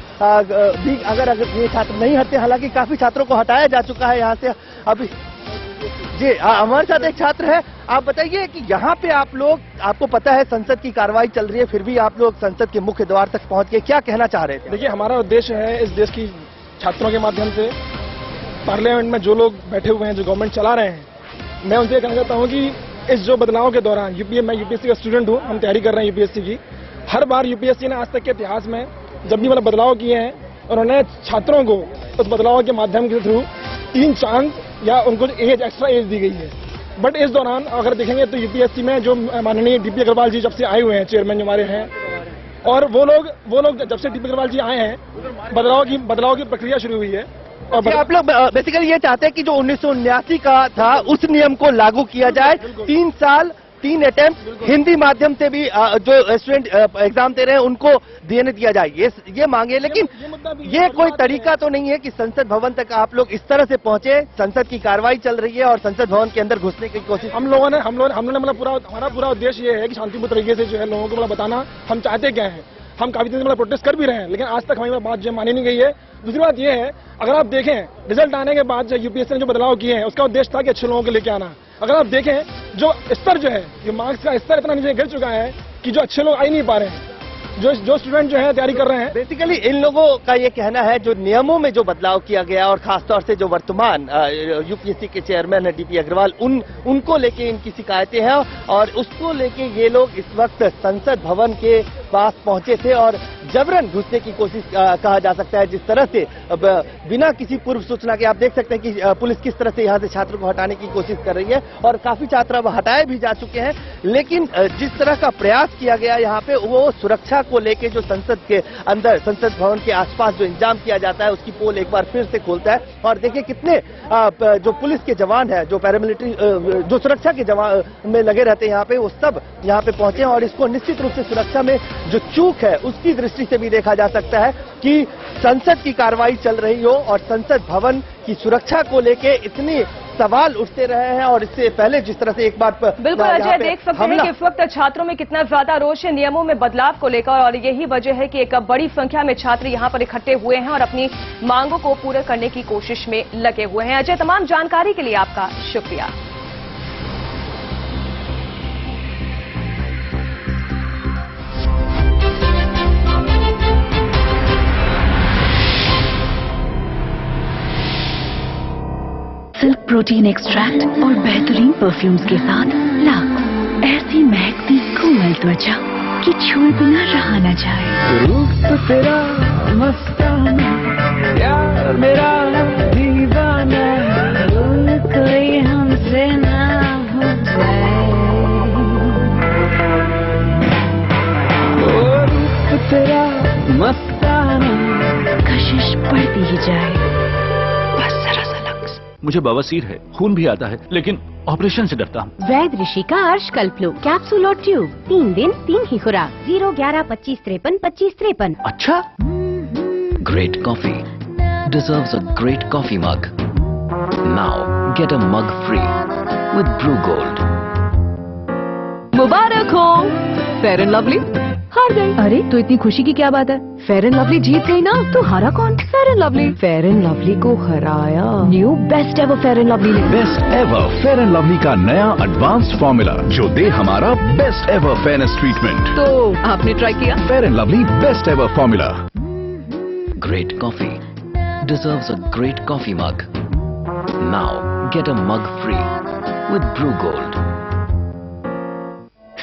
भी अगर ये छात्र नहीं हटते, हालांकि काफी छात्रों को हटाया जा चुका है यहाँ से अभी। जी हमारे साथ एक छात्र है, आप बताइए कि यहाँ पे आप लोग, आपको पता है संसद की कार्रवाई चल रही है फिर भी आप लोग संसद के मुख्य द्वार तक पहुँच के क्या कहना चाह रहे थे? देखिए हमारा उद्देश्य है इस देश की छात्रों के माध्यम से पार्लियामेंट में जो लोग बैठे हुए हैं जो गवर्नमेंट चला रहे हैं, मैं उनसे ये कहना चाहता हूँ कि इस जो बदलाव के दौरान मैं यूपीएससी का स्टूडेंट हूँ, हम तैयारी कर रहे हैं यूपीएससी की। हर बार यूपीएससी ने आज तक के इतिहास में जब भी मतलब बदलाव किए हैं उन्होंने छात्रों को उस बदलाव के माध्यम के थ्रू 3 चांस या उनको एक्स्ट्रा एज दी गई है। बट इस दौरान अगर देखेंगे तो यूपीएससी में जो माननीय डीपी अग्रवाल जी जब से आए हुए हैं, चेयरमैन जो हमारे हैं, और वो लोग जब से डीपी अग्रवाल जी आए हैं बदलाव की प्रक्रिया शुरू हुई है। और आप लोग बेसिकली ये चाहते हैं कि जो 1979 का था उस नियम को लागू किया जाए। 3 साल 3 अटेम्प्ट हिंदी माध्यम से भी जो स्टूडेंट एग्जाम दे रहे हैं उनको देने दिया जाए, ये मांगे। लेकिन ये कोई तरीका तो नहीं है कि संसद भवन तक आप लोग इस तरह से पहुंचे। संसद की कार्रवाई चल रही है और संसद भवन के अंदर घुसने की कोशिश हम लोगों ने मतलब हमारा पूरा उद्देश्य ये है कि शांतिपूर्ण तरीके से जो है लोगों को मतलब बताना हम चाहते क्या है। हम काफी दिन से मतलब प्रोटेस्ट कर भी रहे हैं लेकिन आज तक हमारी बात जो मानी नहीं गई है। दूसरी बात ये है, अगर आप देखें रिजल्ट आने के बाद जो यूपीएससी ने जो बदलाव किए हैं उसका उद्देश्य था कि अच्छे लोगों को लेके आना। अगर आप देखें जो स्तर जो है, जो मार्क्स का स्तर इतना नीचे गिर चुका है कि जो अच्छे लोग आ ही नहीं पा रहे हैं, जो स्टूडेंट जो है तैयारी कर रहे हैं। बेसिकली इन लोगों का ये कहना है जो नियमों में जो बदलाव किया गया और खासतौर से जो वर्तमान यूपीएससी के चेयरमैन है डीपी अग्रवाल, उनको लेके इनकी शिकायतें हैं और उसको लेके ये लोग इस वक्त संसद भवन के पास पहुंचे थे और जबरन घुसने की कोशिश कहा जा सकता है। जिस तरह से बिना किसी पूर्व सूचना के आप देख सकते हैं कि पुलिस किस तरह से यहाँ से छात्रों को हटाने की कोशिश कर रही है और काफी छात्र अब हटाए भी जा चुके हैं। लेकिन जिस तरह का प्रयास किया गया यहाँ पे वो सुरक्षा को लेके जो संसद के अंदर संसद भवन के आसपास जो इंतजाम किया जाता है उसकी पोल एक बार फिर से खोलता है। और देखिए कितने जो पुलिस के जवान है, जो पैरामिलिट्री जो सुरक्षा के जवान में लगे रहते हैं यहाँ पे, वो सब यहाँ पे पहुंचे और इसको निश्चित रूप से सुरक्षा में जो चूक है उसकी दृष्टि से भी देखा जा सकता है कि संसद की कार्रवाई चल रही हो और संसद भवन की सुरक्षा को लेके इतनी सवाल उठते रहे हैं। और इससे पहले जिस तरह से एक बार बिल्कुल अजय देख सकते हैं कि इस वक्त छात्रों में कितना ज्यादा रोष है नियमों में बदलाव को लेकर और यही वजह है कि एक बड़ी संख्या में छात्र यहां पर इकट्ठे हुए हैं और अपनी मांगों को पूरा करने की कोशिश में लगे हुए हैं। अजय, तमाम जानकारी के लिए आपका शुक्रिया। सिल्क प्रोटीन एक्सट्रैक्ट और बेहतरीन परफ्यूम्स के साथ लाख ऐसी महकती कोमल त्वचा कि छुए बिना रहा न जाए। रूप तेरा मस्ताना, प्यार मेरा दीवाना, कोई हमसे ना हो जाए। ओ रूप तेरा मस्ताना, कशिश बढ़ती ही जाए। मुझे बवासीर है, खून भी आता है, लेकिन ऑपरेशन से डरता हूँ। वैद ऋषि का अर्श कल्पलू कैप्सूल और ट्यूब, 3 दिन 3 ही खुराक, 01125532553। अच्छा। Great coffee deserves a great coffee mug. Now get a mug free with Brew Gold. मुबारक हो फेयर एंड लवली हार गई। अरे तो इतनी खुशी की क्या बात है? फेयर एंड लवली जीत गई ना, तो हारा कौन? Fair and lovely. Fair and lovely को हराया new best ever fair and lovely ने। Best ever fair and lovely का नया एडवांस्ड फॉर्मूला जो दे हमारा बेस्ट एवर फेयरनेस ट्रीटमेंट। तो आपने ट्राई किया? Fair and lovely best ever formula. Great coffee deserves a great coffee mug. Now get a mug free with Brew Gold.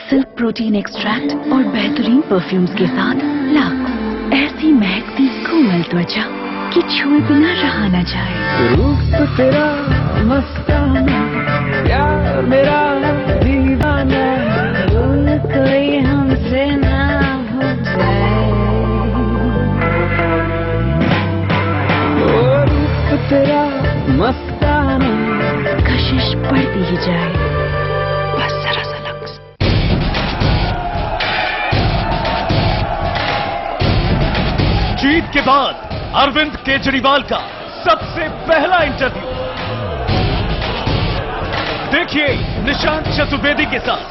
Silk protein extract और बेहतरीन perfumes के साथ लाख ऐसी महकती कोमल त्वचा कि छुए बिना रहा न जाए। रूप तेरा मस्ताना, प्यार मेरा दीवाना, कोई हमसे ना हो जाए। ओ रूप तेरा मस्ताना, कशिश बढ़ती ही जाए, बस जरा सा लफ्ज़। जीत के बाद अरविंद केजरीवाल का सबसे पहला इंटरव्यू देखिए निशांत चतुर्वेदी के साथ।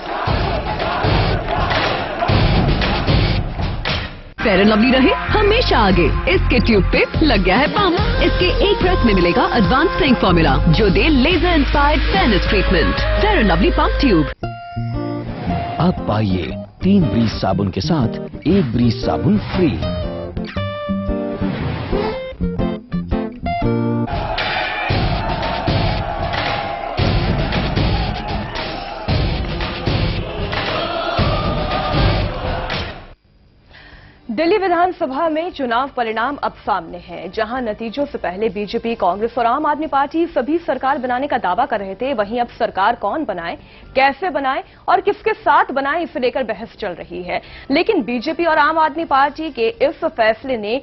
फेयर एंड लवली रहे हमेशा आगे, इसके ट्यूब पे लग गया है पंप। इसके एक प्रेस में मिलेगा एडवांस स्ट्रेंथ फॉर्मूला जो दे laser inspired fairness treatment. Fair and lovely pump tube. अब पाइए 3 ब्रीज साबुन के साथ 1 ब्रीज साबुन फ्री। दिल्ली विधानसभा में चुनाव परिणाम अब सामने हैं। जहां नतीजों से पहले बीजेपी, कांग्रेस और आम आदमी पार्टी सभी सरकार बनाने का दावा कर रहे थे, वहीं अब सरकार कौन बनाए, कैसे बनाए और किसके साथ बनाए, इसे लेकर बहस चल रही है। लेकिन बीजेपी और आम आदमी पार्टी के इस फैसले ने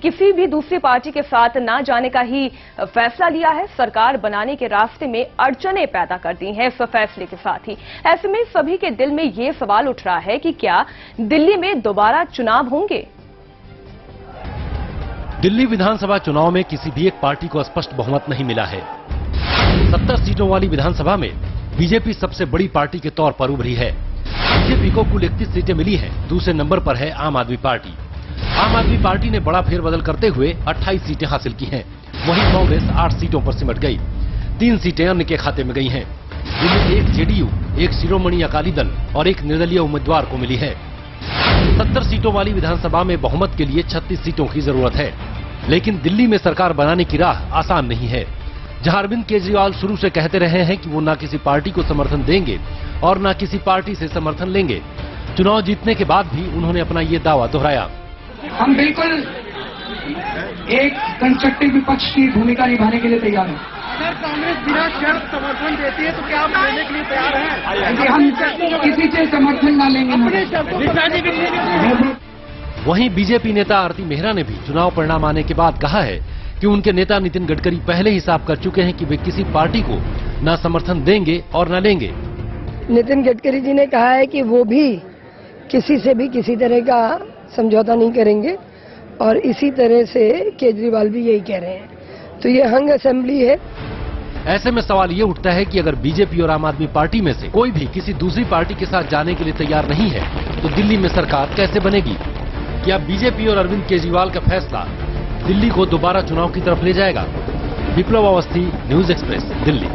किसी भी दूसरी पार्टी के साथ ना जाने का ही फैसला लिया है। सरकार बनाने के रास्ते में अड़चनें पैदा कर दी हैं इस फैसले के साथ ही। ऐसे में सभी के दिल में ये सवाल उठ रहा है कि क्या दिल्ली में दोबारा चुनाव होंगे? दिल्ली विधानसभा चुनाव में किसी भी एक पार्टी को स्पष्ट बहुमत नहीं मिला है। 70 सीटों वाली विधानसभा में बीजेपी सबसे बड़ी पार्टी के तौर पर उभरी है। बीजेपी को कुल 31 सीटें मिली हैं। दूसरे नंबर पर है आम आदमी पार्टी। आम आदमी पार्टी ने बड़ा फेरबदल करते हुए 28 सीटें हासिल की हैं। वहीं कांग्रेस 8 सीटों पर सिमट गई। 3 सीटें अन्य के खाते में गई हैं। जिनमें एक जेडीयू, एक शिरोमणि अकाली दल और एक निर्दलीय उम्मीदवार को मिली है। 70 सीटों वाली विधानसभा में बहुमत के लिए 36 सीटों की जरूरत है। लेकिन दिल्ली में सरकार बनाने की राह आसान नहीं है। जहां अरविंद केजरीवाल शुरू से कहते रहे हैं कि वो न किसी पार्टी को समर्थन देंगे और न किसी पार्टी से समर्थन लेंगे, चुनाव जीतने के बाद भी उन्होंने अपना ये दावा दोहराया। हम बिल्कुल एक कंस्ट्रक्टिव विपक्ष की भूमिका निभाने के लिए तैयार हैं। अगर कांग्रेस बिना शर्त समर्थन देती है तो क्या आप लेने के लिए तैयार हैं? हम किसी से समर्थन ना लेंगे। वहीं बीजेपी नेता आरती मेहरा ने भी चुनाव परिणाम आने के बाद कहा है कि उनके नेता नितिन गडकरी पहले ही साफ कर चुके हैं कि वे किसी पार्टी को न समर्थन देंगे और न लेंगे। नितिन गडकरी जी ने कहा है कि वो भी किसी से भी किसी तरह का समझौता नहीं करेंगे और इसी तरह से केजरीवाल भी यही कह रहे हैं। तो ये हंग असेंबली है। ऐसे में सवाल ये उठता है कि अगर बीजेपी और आम आदमी पार्टी में से कोई भी किसी दूसरी पार्टी के साथ जाने के लिए तैयार नहीं है तो दिल्ली में सरकार कैसे बनेगी? क्या बीजेपी और अरविंद केजरीवाल का फैसला दिल्ली को दोबारा चुनाव की तरफ ले जाएगा? विप्लव अवस्थी, न्यूज एक्सप्रेस, दिल्ली।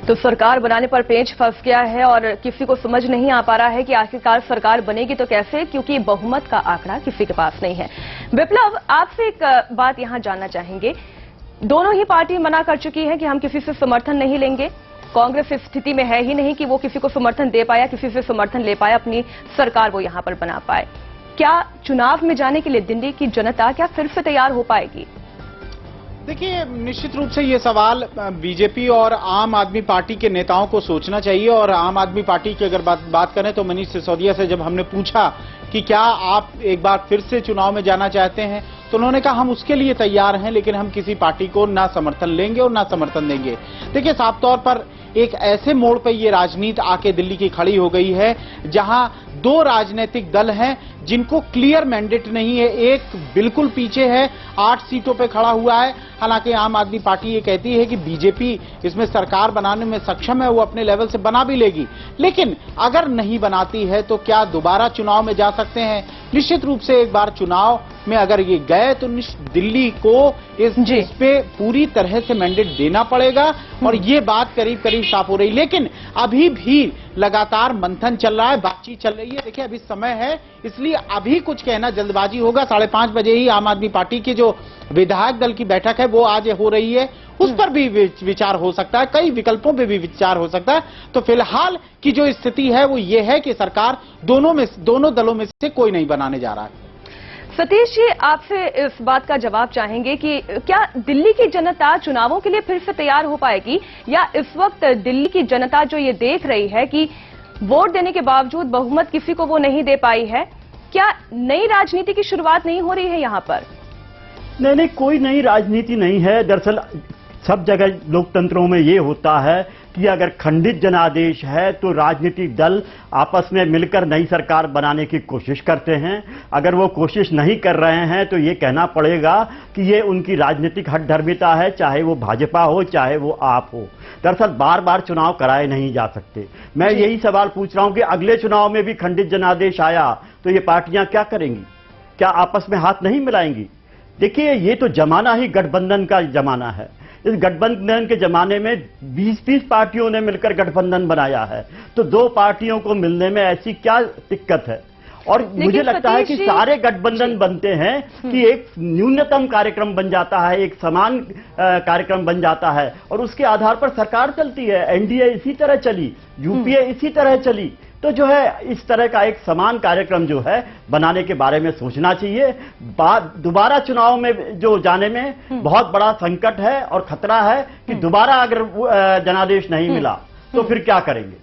तो सरकार बनाने पर पेंच फंस गया है और किसी को समझ नहीं आ पा रहा है कि आखिरकार सरकार बनेगी तो कैसे, क्योंकि बहुमत का आंकड़ा किसी के पास नहीं है। विप्लव, आपसे एक बात यहां जानना चाहेंगे। दोनों ही पार्टी मना कर चुकी है कि हम किसी से समर्थन नहीं लेंगे। कांग्रेस इस स्थिति में है ही नहीं कि वो किसी को समर्थन दे पाया, किसी से समर्थन ले पाया, अपनी सरकार वो यहां पर बना पाए। क्या चुनाव में जाने के लिए दिल्ली की जनता क्या फिर से तैयार हो पाएगी? देखिए, निश्चित रूप से ये सवाल बीजेपी और आम आदमी पार्टी के नेताओं को सोचना चाहिए। और आम आदमी पार्टी की अगर बात करें तो मनीष सिसोदिया से जब हमने पूछा कि क्या आप एक बार फिर से चुनाव में जाना चाहते हैं, तो उन्होंने कहा हम उसके लिए तैयार हैं, लेकिन हम किसी पार्टी को ना समर्थन लेंगे और ना समर्थन देंगे। देखिए, साफ तौर पर एक ऐसे मोड़ पर ये राजनीति आके दिल्ली की खड़ी हो गई है जहां 2 राजनीतिक दल हैं जिनको क्लियर मैंडेट नहीं है। एक बिल्कुल पीछे है, 8 सीटों पे खड़ा हुआ है, हालांकि आम आदमी पार्टी ये कहती है कि बीजेपी इसमें सरकार बनाने में सक्षम है, वो अपने लेवल से बना भी लेगी, लेकिन अगर नहीं बनाती है तो क्या दोबारा चुनाव में जा सकते हैं? निश्चित रूप से एक बार चुनाव में अगर ये गए तो दिल्ली को इस पे पूरी तरह से मैंडेट देना पड़ेगा और ये बात करीब करीब साफ हो रही। लेकिन अभी भी लगातार मंथन चल रहा है, बातचीत चल रही है। देखिए अभी समय है, इसलिए अभी कुछ कहना जल्दबाजी होगा। 5:30 बजे ही आम आदमी पार्टी की जो विधायक दल की बैठक है वो आज हो रही है, उस पर भी विचार हो सकता है, कई विकल्पों पे भी विचार हो सकता है। तो फिलहाल की जो स्थिति है वो ये है कि सरकार दोनों दलों में से कोई नहीं बनाने जा रहा है। सतीश जी, आपसे इस बात का जवाब चाहेंगे कि क्या दिल्ली की जनता चुनावों के लिए फिर से तैयार हो पाएगी, या इस वक्त दिल्ली की जनता जो ये देख रही है कि वोट देने के बावजूद बहुमत किसी को वो नहीं दे पाई है, क्या नई राजनीति की शुरुआत नहीं हो रही है यहाँ पर? नहीं, कोई नई राजनीति नहीं है। दरअसल सब जगह लोकतंत्रों में ये होता है कि अगर खंडित जनादेश है तो राजनीतिक दल आपस में मिलकर नई सरकार बनाने की कोशिश करते हैं। अगर वो कोशिश नहीं कर रहे हैं तो ये कहना पड़ेगा कि ये उनकी राजनीतिक हठधर्मिता है, चाहे वो भाजपा हो चाहे वो आप हो। दरअसल बार बार चुनाव कराए नहीं जा सकते। मैं यही सवाल पूछ रहा हूं कि अगले चुनाव में भी खंडित जनादेश आया तो ये पार्टियां क्या करेंगी? क्या आपस में हाथ नहीं मिलाएंगी? देखिए ये तो जमाना ही गठबंधन का जमाना है। इस गठबंधन के जमाने में 20-30 पार्टियों ने मिलकर गठबंधन बनाया है, तो 2 पार्टियों को मिलने में ऐसी क्या दिक्कत है? और मुझे लगता है कि सारे गठबंधन बनते हैं कि एक न्यूनतम कार्यक्रम बन जाता है, एक समान कार्यक्रम बन जाता है और उसके आधार पर सरकार चलती है। एनडीए इसी तरह चली, यूपीए इसी तरह चली। तो जो है इस तरह का एक समान कार्यक्रम जो है बनाने के बारे में सोचना चाहिए। दोबारा चुनाव में जो जाने में बहुत बड़ा संकट है और खतरा है कि दोबारा अगर जनादेश नहीं मिला तो फिर क्या करेंगे?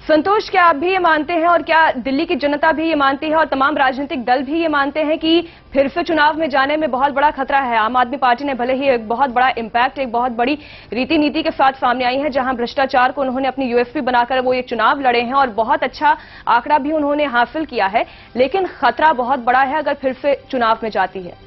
संतोष, क्या आप भी ये मानते हैं और क्या दिल्ली की जनता भी ये मानती है और तमाम राजनीतिक दल भी ये मानते हैं कि फिर से चुनाव में जाने में बहुत बड़ा खतरा है? आम आदमी पार्टी ने भले ही एक बहुत बड़ा इम्पैक्ट, एक बहुत बड़ी रीति नीति के साथ सामने आई है, जहां भ्रष्टाचार को उन्होंने अपनी यूएसपी बनाकर वो ये चुनाव लड़े हैं और बहुत अच्छा आंकड़ा भी उन्होंने हासिल किया है, लेकिन खतरा बहुत बड़ा है अगर फिर से चुनाव में जाती है।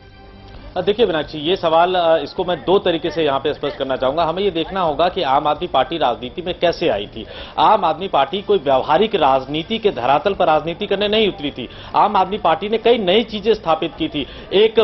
देखिए मीनाक्षी, ये सवाल इसको मैं 2 तरीके से यहाँ पे स्पष्ट करना चाहूंगा। हमें ये देखना होगा कि आम आदमी पार्टी राजनीति में कैसे आई थी। आम आदमी पार्टी कोई व्यवहारिक राजनीति के धरातल पर राजनीति करने नहीं उतरी थी। आम आदमी पार्टी ने कई नई चीजें स्थापित की थी। एक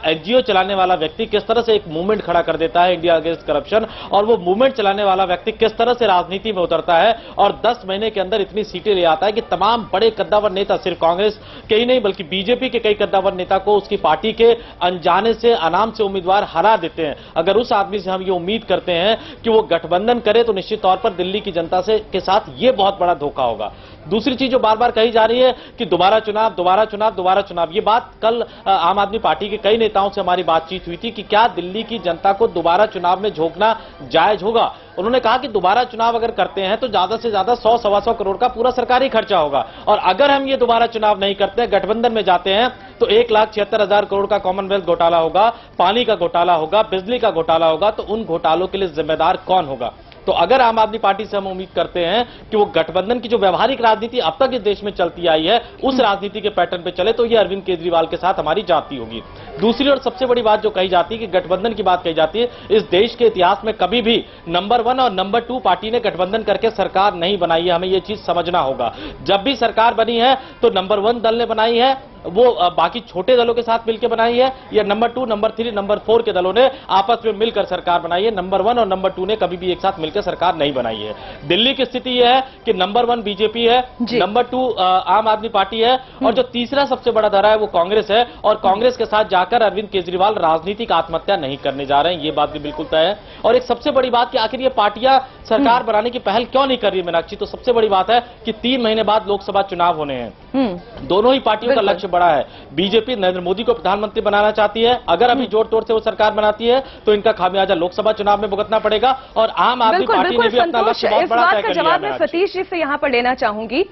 एनजीओ चलाने वाला व्यक्ति किस तरह से एक मूवमेंट खड़ा कर देता है इंडिया अगेंस्ट करप्शन, और वो मूवमेंट चलाने वाला व्यक्ति किस तरह से राजनीति में उतरता है और 10 महीने के अंदर इतनी सीटें ले आता है कि तमाम बड़े कद्दावर नेता, सिर्फ कांग्रेस के ही नहीं बल्कि बीजेपी के कई कद्दावर नेता को उसकी पार्टी के अनजाने से, अनाम से उम्मीदवार हरा देते हैं। अगर उस आदमी से हम ये उम्मीद करते हैं कि वो गठबंधन करे तो निश्चित तौर पर दिल्ली की जनता के साथ ये बहुत बड़ा धोखा होगा। दूसरी चीज जो बार बार कही जा रही है कि दोबारा चुनाव, दोबारा चुनाव, दोबारा चुनाव, ये बात कल आम आदमी पार्टी के कई नेताओं से हमारी बातचीत हुई थी कि क्या दिल्ली की जनता को दोबारा चुनाव में झोंकना जायज होगा। उन्होंने कहा कि दोबारा चुनाव अगर करते हैं तो ज्यादा से ज्यादा 100-125 करोड़ का पूरा सरकारी खर्चा होगा, और अगर हम ये दोबारा चुनाव नहीं करते, गठबंधन में जाते हैं, तो 1,76,000 करोड़ का कॉमनवेल्थ घोटाला होगा, पानी का घोटाला होगा, बिजली का घोटाला होगा। तो उन घोटालों के लिए जिम्मेदार कौन होगा? तो अगर आम आदमी पार्टी से हम उम्मीद करते हैं कि वो गठबंधन की जो व्यवहारिक राजनीति अब तक इस देश में चलती आई है उस राजनीति के पैटर्न पे चले, तो ये अरविंद केजरीवाल के साथ हमारी जाती होगी। दूसरी और सबसे बड़ी बात जो कही जाती है कि गठबंधन की बात कही जाती है, इस देश के इतिहास में कभी भी नंबर 1 और नंबर 2 पार्टी ने गठबंधन करके सरकार नहीं बनाई है। हमें यह चीज समझना होगा। जब भी सरकार बनी है तो नंबर 1 दल ने बनाई है, वो बाकी छोटे दलों के साथ मिलकर बनाई है, या नंबर 2, नंबर 3, नंबर 4 के दलों ने आपस में मिलकर सरकार बनाई है। नंबर 1 और नंबर 2 ने कभी भी एक साथ मिलकर सरकार नहीं बनाई है। दिल्ली की स्थिति यह है कि नंबर 1 बीजेपी है, नंबर 2 आम आदमी पार्टी है, और जो तीसरा सबसे बड़ा धरा है वो कांग्रेस है। और कांग्रेस के साथ जाकर अरविंद केजरीवाल राजनीतिक आत्महत्या नहीं करने जा रहे हैं, ये बात भी बिल्कुल तय है। और एक सबसे बड़ी बात कि आखिर ये पार्टियां सरकार बनाने की पहल क्यों नहीं कर रही है मीनाक्षी? तो सबसे बड़ी बात है कि 3 महीने बाद लोकसभा चुनाव होने हैं। दोनों ही पार्टियों का लक्ष्य बड़ा है। बीजेपी नरेंद्र मोदी को प्रधानमंत्री बनाना चाहती है, अगर अभी जोर तोड़ से वो सरकार बनाती है तो इनका खामियाजा लोकसभा चुनाव में भुगतना पड़ेगा। और आम आदमी पार्टी ने भी अपना लक्ष्य बहुत बड़ा तय कर लिया है। इस बात का जवाब मैं सतीश जी से यहां पर लेना चाहूंगी।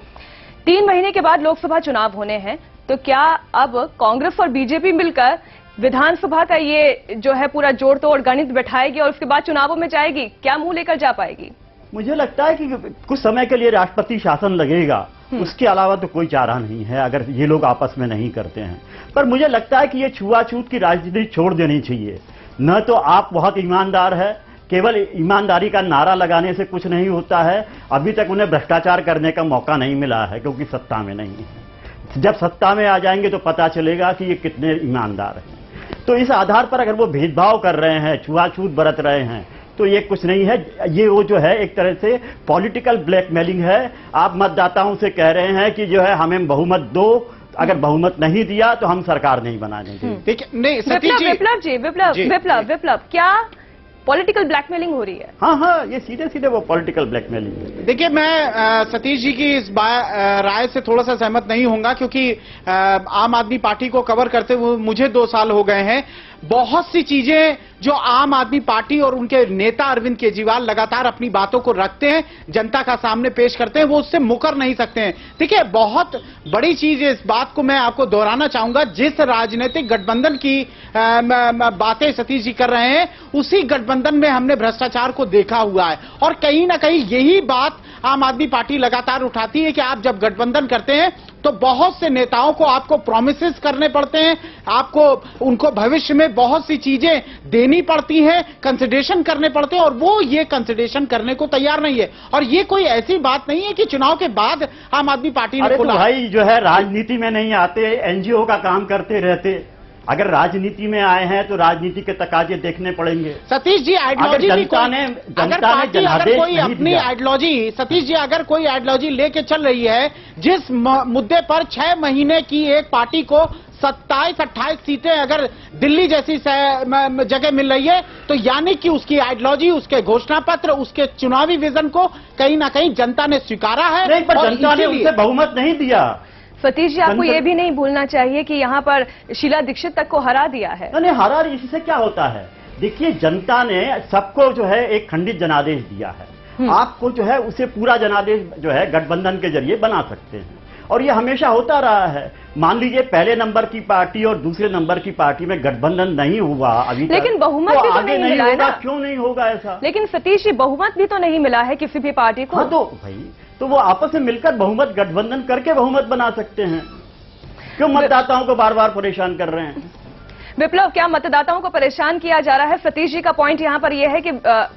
3 महीने के बाद लोकसभा चुनाव होने हैं, तो क्या अब कांग्रेस और बीजेपी मिलकर विधानसभा का ये जो है पूरा जोड़ तोड़ गणित बैठाएगी और उसके बाद चुनावों में जाएगी? क्या मुंह लेकर जा पाएगी? मुझे लगता है कि कुछ समय के लिए राष्ट्रपति शासन लगेगा, उसके अलावा तो कोई चारा नहीं है अगर ये लोग आपस में नहीं करते हैं। पर मुझे लगता है कि ये छुआछूत की राजनीति छोड़ देनी चाहिए। न तो आप बहुत ईमानदार है, केवल ईमानदारी का नारा लगाने से कुछ नहीं होता है। अभी तक उन्हें भ्रष्टाचार करने का मौका नहीं मिला है क्योंकि सत्ता में नहीं है। जब सत्ता में आ जाएंगे तो पता चलेगा कि ये कितने ईमानदार हैं। तो इस आधार पर अगर वो भेदभाव कर रहे हैं, छुआछूत बरत रहे हैं, तो ये कुछ नहीं है। ये वो जो है एक तरह से पॉलिटिकल ब्लैकमेलिंग है। आप मतदाताओं से कह रहे हैं कि जो है हमें बहुमत दो, अगर बहुमत नहीं दिया तो हम सरकार नहीं बनाने देंगे। देखिए, नहीं सतीश जी, विप्लव क्या पॉलिटिकल ब्लैकमेलिंग हो रही है? हाँ, ये सीधे सीधे वो पॉलिटिकल ब्लैकमेलिंग है। देखिए, मैं सतीश जी की इस राय से थोड़ा सा सहमत नहीं होऊंगा, क्योंकि आम आदमी पार्टी को कवर करते हुए मुझे 2 साल हो गए हैं। बहुत सी चीजें जो आम आदमी पार्टी और उनके नेता अरविंद केजरीवाल लगातार अपनी बातों को रखते हैं, जनता का सामने पेश करते हैं, वो उससे मुकर नहीं सकते हैं। देखिए, बहुत बड़ी चीज है, इस बात को मैं आपको दोहराना चाहूंगा, जिस राजनीतिक गठबंधन की बातें सतीश जी कर रहे हैं, उसी गठबंधन में हमने भ्रष्टाचार को देखा हुआ है। और कहीं ना कहीं यही बात आम आदमी पार्टी लगातार उठाती है कि आप जब गठबंधन करते हैं तो बहुत से नेताओं को आपको प्रॉमिसेस करने पड़ते हैं, आपको उनको भविष्य में बहुत सी चीजें देनी पड़ती हैं, कंसिडरेशन करने पड़ते हैं, और वो ये कंसिडरेशन करने को तैयार नहीं है। और ये कोई ऐसी बात नहीं है कि चुनाव के बाद आम आदमी पार्टी ने तो भाई जो है राजनीति में नहीं आते, एनजीओ का काम करते रहते। अगर राजनीति में आए हैं तो राजनीति के तकाजे देखने पड़ेंगे। सतीश जी, आइडियोलॉजी अगर कोई अपनी आइडियोलॉजी, सतीश जी अगर कोई आइडियोलॉजी लेके चल रही है, जिस मुद्दे पर 6 महीने की एक पार्टी को 27-28 सीटें अगर दिल्ली जैसी जगह मिल रही है, तो यानी कि उसकी आइडियोलॉजी, उसके घोषणा पत्र, उसके चुनावी विजन को कहीं ना कहीं जनता ने स्वीकारा है। नहीं, पर जनता ने उसे बहुमत नहीं दिया। सतीश जी, आपको ये भी नहीं भूलना चाहिए कि यहाँ पर शीला दीक्षित तक को हरा दिया है। नहीं, हरा, इससे क्या होता है? देखिए, जनता ने सबको जो है एक खंडित जनादेश दिया है। आपको जो है उसे पूरा जनादेश जो है गठबंधन के जरिए बना सकते हैं, और ये हमेशा होता रहा है। मान लीजिए पहले नंबर की पार्टी और दूसरे नंबर की पार्टी में गठबंधन नहीं हुआ अभी तक, लेकिन बहुमत भी तो आगे नहीं मिला है ना? क्यों नहीं होगा ऐसा? लेकिन सतीश जी, बहुमत भी तो नहीं मिला है किसी भी पार्टी को। हाँ, तो भाई तो वो आपस में मिलकर बहुमत गठबंधन करके बहुमत बना सकते हैं। क्यों मतदाताओं को बार बार परेशान कर रहे हैं? विप्लव, क्या मतदाताओं को परेशान किया जा रहा है? सतीश जी का पॉइंट यहाँ पर यह है कि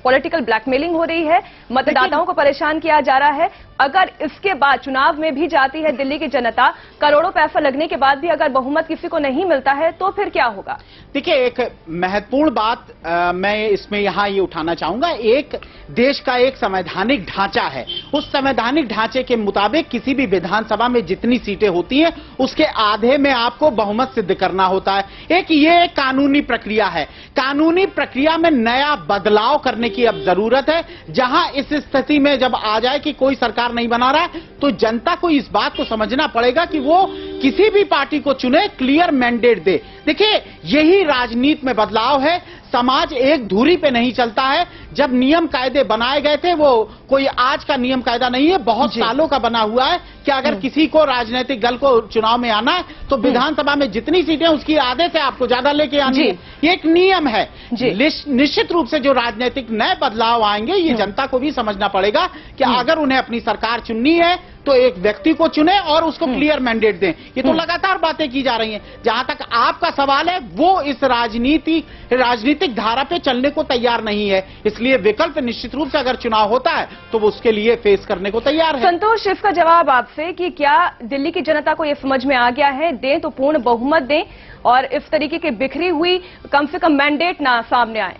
पॉलिटिकल ब्लैकमेलिंग हो रही है, मतदाताओं को परेशान किया जा रहा है। अगर इसके बाद चुनाव में भी जाती है दिल्ली की जनता, करोड़ों पैसा लगने के बाद भी अगर बहुमत किसी को नहीं मिलता है, तो फिर क्या होगा? देखिए, एक महत्वपूर्ण बात मैं इसमें यहां ये उठाना चाहूंगा। एक देश का एक संवैधानिक ढांचा है, उस संवैधानिक ढांचे के मुताबिक किसी भी विधानसभा में जितनी सीटें होती हैं, उसके आधे में आपको बहुमत सिद्ध करना होता है। ये एक कानूनी प्रक्रिया है। कानूनी प्रक्रिया में नया बदलाव करने की अब जरूरत है। जहां इस स्थिति में जब आ जाए कि कोई सरकार नहीं बना रहा है, तो जनता को इस बात को समझना पड़ेगा कि वो किसी भी पार्टी को चुने, क्लियर मैंडेट दे। देखिए, यही राजनीति में बदलाव है। समाज एक धुरी पे नहीं चलता है। जब नियम कायदे बनाए गए थे, वो कोई आज का नियम कायदा नहीं है, बहुत सालों का बना हुआ है कि अगर किसी को राजनीतिक दल को चुनाव में आना है, तो विधानसभा में जितनी सीटें उसकी आधे से आपको ज्यादा लेके आनी है। ये एक नियम है। निश्चित रूप से जो राजनीतिक नए बदलाव आएंगे, ये जनता को भी समझना पड़ेगा कि अगर उन्हें अपनी सरकार चुननी है तो एक व्यक्ति को चुने और उसको क्लियर मैंडेट दें। ये तो लगातार बातें की जा रही हैं। जहां तक आपका सवाल है, वो इस राजनीतिक धारा पे चलने को तैयार नहीं है। इसलिए विकल्प निश्चित रूप से अगर चुनाव होता है तो वो उसके लिए फेस करने को तैयार है। संतोष, इसका जवाब आपसे कि क्या दिल्ली की जनता को यह समझ में आ गया है, दें तो पूर्ण बहुमत दें और इस तरीके की बिखरी हुई कम से कम मैंडेट ना सामने आए?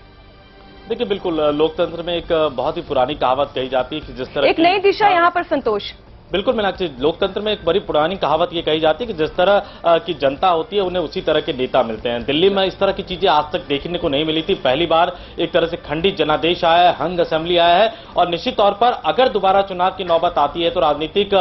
देखिए, बिल्कुल लोकतंत्र में एक बहुत ही पुरानी कहावत कही जाती है कि जिस तरह एक नई दिशा यहाँ पर संतोष। बिल्कुल मीनाक्षी, लोकतंत्र में एक बड़ी पुरानी कहावत ये कही जाती है कि जिस तरह की जनता होती है, उन्हें उसी तरह के नेता मिलते हैं। दिल्ली में इस तरह की चीजें आज तक देखने को नहीं मिली थी। पहली बार एक तरह से खंडित जनादेश आया है, हंग असेंबली आया है, और निश्चित तौर पर अगर दोबारा चुनाव की नौबत आती है तो राजनीतिक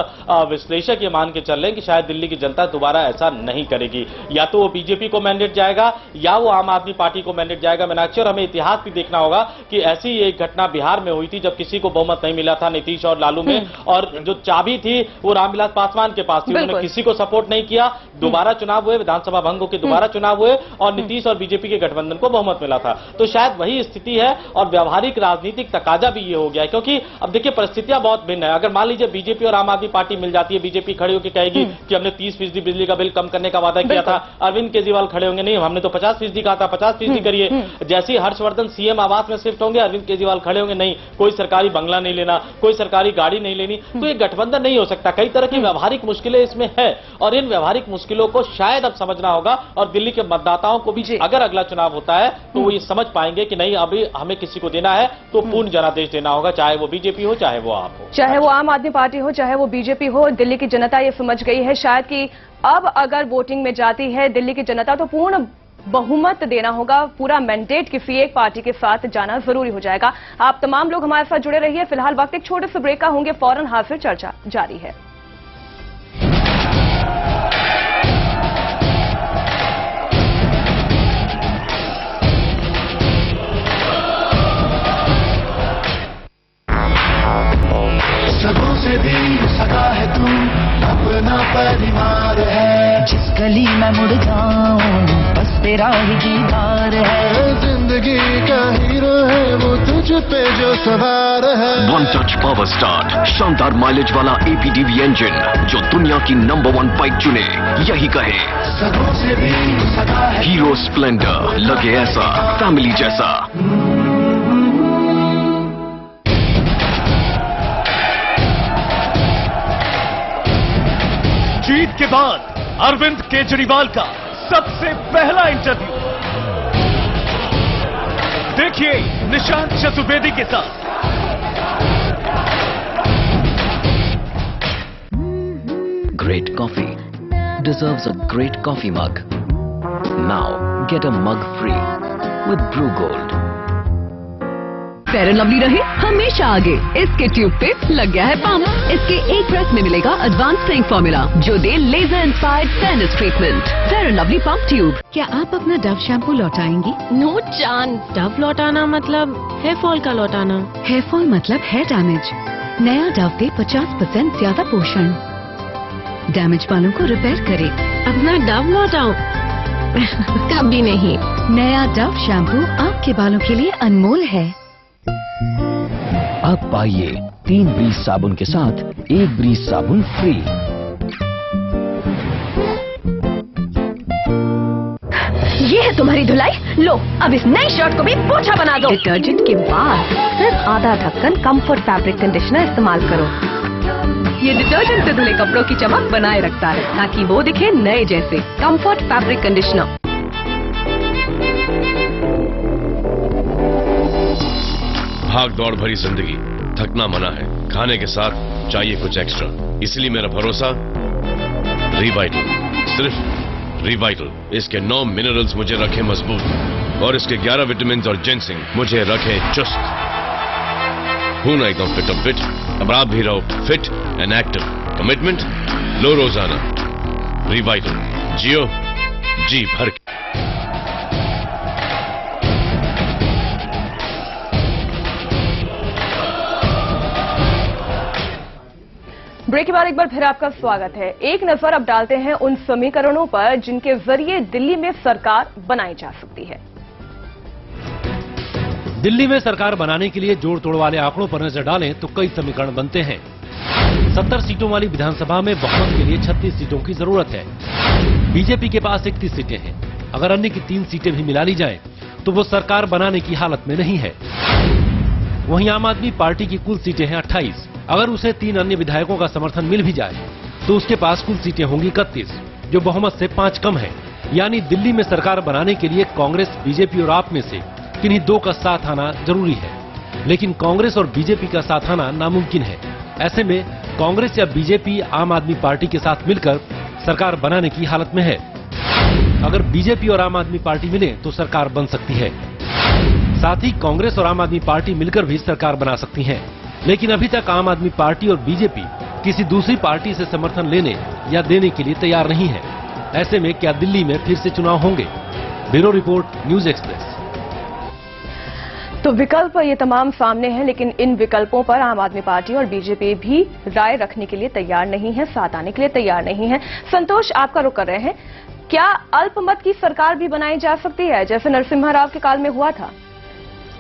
विश्लेषक ये मान के चल रहे हैं कि शायद दिल्ली की जनता दोबारा ऐसा नहीं करेगी। या तो वो बीजेपी को मैंडेट जाएगा या वो आम आदमी पार्टी को मैंडेट जाएगा मीनाक्षी। और हमें इतिहास भी देखना होगा कि ऐसी एक घटना बिहार में हुई थी जब किसी को बहुमत नहीं मिला था, नीतीश और लालू में, और जो चाबी चाबी थी वो रामविलास पासवान के पास थी। उन्होंने किसी को सपोर्ट नहीं किया। दोबारा चुनाव हुए, विधानसभा भंग होकर दोबारा चुनाव हुए और नीतीश और बीजेपी के गठबंधन को बहुमत मिला था। तो शायद वही स्थिति है और व्यवहारिक राजनीतिक तकाजा भी ये हो गया है, क्योंकि अब देखिए परिस्थितियां बहुत भिन्न है। अगर मान लीजिए बीजेपी और आम आदमी पार्टी मिल जाती है, बीजेपी खड़ी होकर कहेगी कि हमने 30% बिजली का बिल कम करने का वादा किया था, अरविंद केजरीवाल खड़े होंगे नहीं हमने तो 50% कहा था, 50% करिए। जैसे ही हर्षवर्धन सीएम आवास में शिफ्ट होंगे, अरविंद केजरीवाल खड़े होंगे नहीं कोई सरकारी बंगला नहीं लेना, कोई सरकारी गाड़ी नहीं लेनी। तो ये गठबंधन नहीं हो सकता। कई तरह की व्यवहारिक मुश्किलें इसमें है और इन व्यवहारिक मुश्किलों को शायद अब समझना होगा और दिल्ली के मतदाताओं को भी अगर अगला चुनाव होता है तो वो ये समझ पाएंगे कि नहीं अभी हमें किसी को देना है तो पूर्ण जनादेश देना होगा, चाहे वो बीजेपी हो चाहे वो आप हो, चाहे वो आम आदमी पार्टी हो चाहे वो बीजेपी हो। दिल्ली की जनता ये समझ गई है शायद कि अब अगर वोटिंग में जाती है दिल्ली की जनता तो पूर्ण बहुमत देना होगा, पूरा मैंडेट किसी एक पार्टी के साथ जाना जरूरी हो जाएगा। आप तमाम लोग हमारे साथ जुड़े रहिए। फिलहाल वक्त एक छोटे से ब्रेक का होंगे, फौरन हाजिर चर्चा जारी है। सगों से भी सगा है तू, अपना परिवार है। जिस गली में मुड़ जाऊं बस तेरा ही दीदार है। जिंदगी का हीरो है वो तुझ पे जो सवार है। वन टच पावर स्टार्ट शानदार माइलेज वाला APDV इंजन जो दुनिया की नंबर 1 बाइक चुने यही कहे। सगों से भी सगा है हीरो स्प्लेंडर, लगे ऐसा फैमिली जैसा। जीत के बाद अरविंद केजरीवाल का सबसे पहला इंटरव्यू देखिए निशांत चतुर्वेदी के साथ। Great coffee deserves a great coffee mug. Now get a mug free with Brew Gold. Fair and lovely रहे हमेशा आगे, इसके ट्यूब पे लग गया है पंप। इसके एक प्रेस में मिलेगा एडवांस स्प्रेइंग फॉर्मूला जो दे laser inspired fairness treatment. Fair and lovely pump tube. क्या आप अपना डव शैम्पू लौटाएंगी? No chance. डव लौटाना मतलब हेयर फॉल का लौटाना। हेयर फॉल मतलब हेयर डैमेज। नया डव पे 50% ज्यादा पोषण, डैमेज बालों को रिपेयर करे। अपना डव लौटाओ? कभी नहीं। नया डव शैम्पू आपके बालों के लिए अनमोल है। अब पाइए 3 ब्रीज साबुन के साथ 1 ब्रीज साबुन फ्री। ये है तुम्हारी धुलाई, लो अब इस नई शर्ट को भी पोछा बना दो। डिटर्जेंट के बाद सिर्फ आधा ढक्कन कंफर्ट फैब्रिक कंडीशनर इस्तेमाल करो। ये डिटर्जेंट से धुले कपड़ों की चमक बनाए रखता है ताकि वो दिखे नए जैसे। Comfort fabric conditioner. भाग दौड़ भरी जिंदगी, थकना मना है, खाने के साथ चाहिए कुछ एक्स्ट्रा। इसलिए मेरा भरोसा रिवाइटल, सिर्फ रिवाइटल। इसके 9 मिनरल्स मुझे रखे मजबूत और इसके 11 विटामिन और जिंसिंग मुझे रखे चुस्त। हूं ना एकदम फिट। अब आप भी रहो फिट एंड एक्टिव। कमिटमेंट लो रोजाना। रिवाइटल, जियो जी भर के। ब्रेक के बाद एक बार फिर आपका स्वागत है। एक नजर अब डालते हैं उन समीकरणों पर जिनके जरिए दिल्ली में सरकार बनाई जा सकती है। दिल्ली में सरकार बनाने के लिए जोड़ तोड़ वाले आंकड़ों पर नजर डालें तो कई समीकरण बनते हैं। 70 सीटों वाली विधानसभा में बहुमत के लिए 36 सीटों की जरूरत है। बीजेपी के पास 31 सीटें हैं। अगर अन्य की 3 सीटें भी मिला ली जाएं, तो वो सरकार बनाने की हालत में नहीं है। वहीं आम आदमी पार्टी की कुल सीटें हैं 28। अगर उसे 3 अन्य विधायकों का समर्थन मिल भी जाए तो उसके पास कुल सीटें होंगी 31, जो बहुमत से 5 कम है। यानी दिल्ली में सरकार बनाने के लिए कांग्रेस, बीजेपी और आप में से किन्हीं 2 का साथ आना जरूरी है। लेकिन कांग्रेस और बीजेपी का साथ आना नामुमकिन है। ऐसे में कांग्रेस या बीजेपी आम आदमी पार्टी के साथ मिलकर सरकार बनाने की हालत में है। अगर बीजेपी और आम आदमी पार्टी मिले तो सरकार बन सकती है। साथ ही कांग्रेस और आम आदमी पार्टी मिलकर भी सरकार बना सकती हैं। लेकिन अभी तक आम आदमी पार्टी और बीजेपी किसी दूसरी पार्टी से समर्थन लेने या देने के लिए तैयार नहीं है। ऐसे में क्या दिल्ली में फिर से चुनाव होंगे? Bureau report, news express. तो विकल्प ये तमाम सामने हैं, लेकिन इन विकल्पों पर आम आदमी पार्टी और बीजेपी भी राय रखने के लिए तैयार नहीं है, साथ आने के लिए तैयार नहीं है। संतोष, आपका रुख कर रहे हैं, क्या अल्पमत की सरकार भी बनाई जा सकती है जैसे नरसिम्हा राव के काल में हुआ था?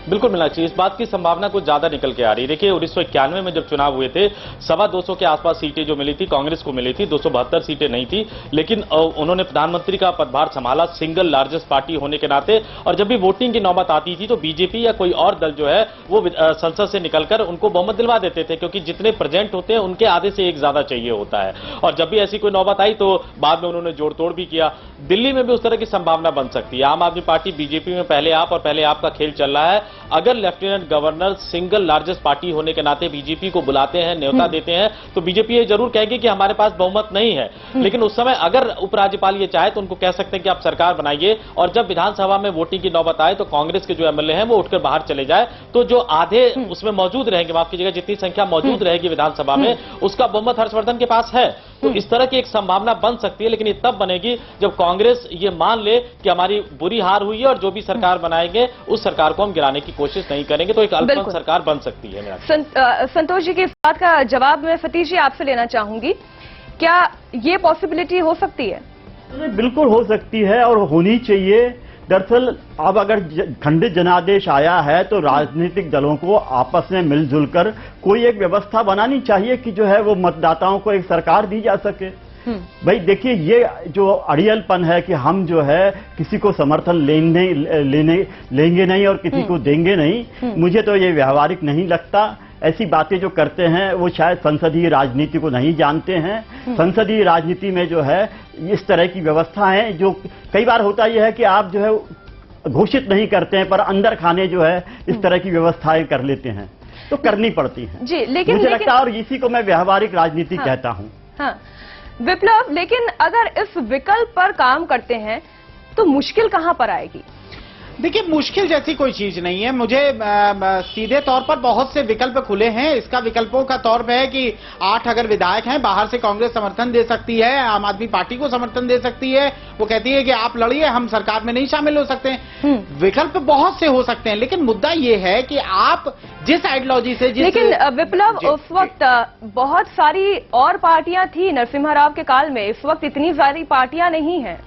बिल्कुल मीनाक्षी, इस बात की संभावना कुछ ज्यादा निकल के आ रही है। देखिए 1991 में जब चुनाव हुए थे 250 के आसपास सीटें जो मिली थी कांग्रेस को मिली थी, 272 सीटें नहीं थी, लेकिन उन्होंने प्रधानमंत्री का पदभार संभाला सिंगल लार्जेस्ट पार्टी होने के नाते। और जब भी वोटिंग की नौबत आती थी तो बीजेपी या कोई और दल जो है वो संसद से निकलकर उनको बहुमत दिलवा देते थे, क्योंकि जितने प्रेजेंट होते हैं उनके आधे से एक ज्यादा चाहिए होता है। और जब भी ऐसी कोई नौबत आई तो बाद में उन्होंने जोड़ तोड़ भी किया। दिल्ली में भी उस तरह की संभावना बन सकती है। आम आदमी पार्टी बीजेपी में पहले आप और पहले आप का खेल चल रहा है। अगर lieutenant governor single largest party होने के नाते बीजेपी को बुलाते हैं, न्योता देते हैं, तो बीजेपी ये जरूर कहेगी कि हमारे पास बहुमत नहीं है। लेकिन उस समय अगर उपराज्यपाल ये चाहे तो उनको कह सकते हैं कि आप सरकार बनाइए, और जब विधानसभा में वोटिंग की नौबत आए तो कांग्रेस के जो एमएलए हैं वो उठकर बाहर चले जाए, तो जो आधे उसमें मौजूद रहेंगे, माफ कीजिएगा, जितनी संख्या मौजूद रहेगी विधानसभा में उसका बहुमत हर्षवर्धन के पास है। तो इस तरह की एक संभावना बन सकती है, लेकिन ये तब बनेगी जब कांग्रेस ये मान ले कि हमारी बुरी हार हुई है और जो भी सरकार बनाएंगे उस सरकार को हम गिराने की कोशिश नहीं करेंगे, तो एक अल्पमत सरकार बन सकती है। संतोष जी की इस बात का जवाब मैं सतीश जी आपसे लेना चाहूंगी, क्या ये पॉसिबिलिटी हो सकती है? बिल्कुल हो सकती है और होनी चाहिए। दरअसल अब अगर खंडित जनादेश आया है तो राजनीतिक दलों को आपस में मिलजुल कर कोई एक व्यवस्था बनानी चाहिए कि जो है वो मतदाताओं को एक सरकार दी जा सके। भाई देखिए, ये जो अड़ियलपन है कि हम जो है किसी को समर्थन लेंगे नहीं और किसी को देंगे नहीं, मुझे तो ये व्यवहारिक नहीं लगता। ऐसी बातें जो करते हैं वो शायद संसदीय राजनीति को नहीं जानते हैं। संसदीय राजनीति में जो है इस तरह की व्यवस्थाएं, जो कई बार होता यह है कि आप जो है घोषित नहीं करते हैं पर अंदर खाने जो है इस तरह की व्यवस्थाएं कर लेते हैं, तो करनी पड़ती है जी। लेकिन मुझे लगता है, और इसी को मैं व्यवहारिक राजनीति कहता हूं। हाँ विप्लव, लेकिन अगर इस विकल्प पर काम करते हैं तो मुश्किल कहां पर आएगी? देखिए, मुश्किल जैसी कोई चीज नहीं है। मुझे सीधे तौर पर बहुत से विकल्प खुले हैं। इसका विकल्पों का तौर पे है कि 8 अगर विधायक हैं, बाहर से कांग्रेस समर्थन दे सकती है, आम आदमी पार्टी को समर्थन दे सकती है, वो कहती है कि आप लड़िए, हम सरकार में नहीं शामिल हो सकते हैं। विकल्प बहुत से हो सकते हैं, लेकिन मुद्दा ये है कि आप जिस आइडियोलॉजी से लेकिन विप्लव, उस वक्त बहुत सारी और पार्टियां थी नरसिम्हा राव के काल में, इस वक्त इतनी सारी पार्टियां नहीं है।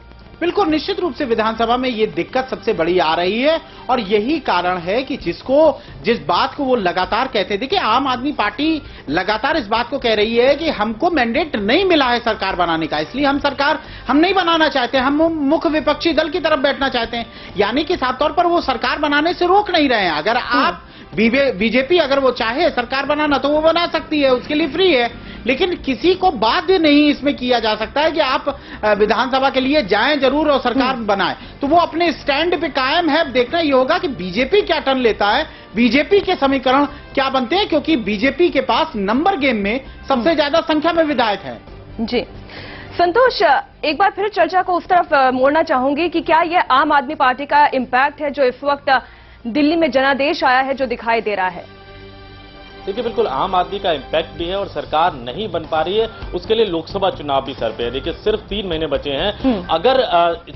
बिल्कुल, निश्चित रूप से विधानसभा में ये दिक्कत सबसे बड़ी आ रही है और यही कारण है कि जिस बात को वो लगातार कहते हैं। देखिए, आम आदमी पार्टी लगातार इस बात को कह रही है कि हमको मैंडेट नहीं मिला है सरकार बनाने का, इसलिए हम सरकार नहीं बनाना चाहते, हम मुख्य विपक्षी दल की तरफ बैठना चाहते हैं। यानी कि साफ तौर पर वो सरकार बनाने से रोक नहीं रहे हैं। अगर आप बीजेपी अगर वो चाहे सरकार बनाना तो वो बना सकती है, उसके लिए फ्री है, लेकिन किसी को बाध्य नहीं इसमें किया जा सकता है कि आप विधानसभा के लिए जाएं जरूर और सरकार बनाएं। तो वो अपने स्टैंड पे कायम है। अब देखना ये होगा कि बीजेपी क्या टर्न लेता है, बीजेपी के समीकरण क्या बनते हैं, क्योंकि बीजेपी के पास नंबर गेम में सबसे ज्यादा संख्या में विधायक हैं। जी संतोष, एक बार फिर चर्चा को उस तरफ मोड़ना चाहूंगी कि क्या ये आम आदमी पार्टी का इम्पैक्ट है जो इस वक्त दिल्ली में जनादेश आया है, जो दिखाई दे रहा है? देखिए, बिल्कुल आम आदमी का इम्पैक्ट भी है और सरकार नहीं बन पा रही है, उसके लिए लोकसभा चुनाव भी सर पे है। देखिए, सिर्फ 3 महीने बचे हैं। अगर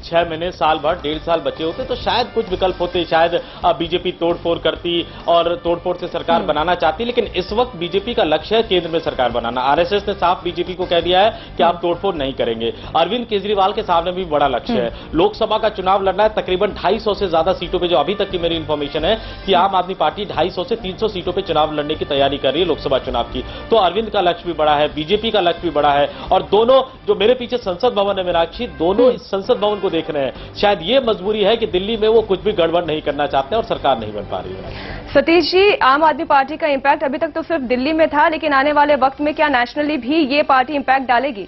6 महीने, साल भर, 1.5 साल बचे होते तो शायद कुछ विकल्प होते, शायद बीजेपी तोड़फोड़ करती और तोड़फोड़ से सरकार बनाना चाहती। लेकिन इस वक्त बीजेपी का लक्ष्य है केंद्र में सरकार बनाना। आरएसएस ने साफ बीजेपी को कह दिया है कि आप तोड़फोड़ नहीं करेंगे। अरविंद केजरीवाल के सामने भी बड़ा लक्ष्य है, लोकसभा का चुनाव लड़ना है। तकरीबन 250 से ज्यादा सीटों पर, जो अभी तक की मेरी इंफॉर्मेशन है कि आम आदमी पार्टी 250 से 300 सीटों पर चुनाव लड़ने की तैयारी कर रही है लोकसभा चुनाव की। तो अरविंद का लक्ष्य भी बड़ा है, बीजेपी का लक्ष्य भी बड़ा है, और दोनों जो मेरे पीछे संसद भवन है मीनाक्षी, दोनों इस संसद भवन को देख रहे हैं। शायद ये मजबूरी है कि दिल्ली में वो कुछ भी गड़बड़ नहीं करना चाहते और सरकार नहीं बन पा रही है। सतीश जी, आम आदमी पार्टी का इम्पैक्ट अभी तक तो सिर्फ दिल्ली में था, लेकिन आने वाले वक्त में क्या नेशनली भी ये पार्टी इम्पैक्ट डालेगी?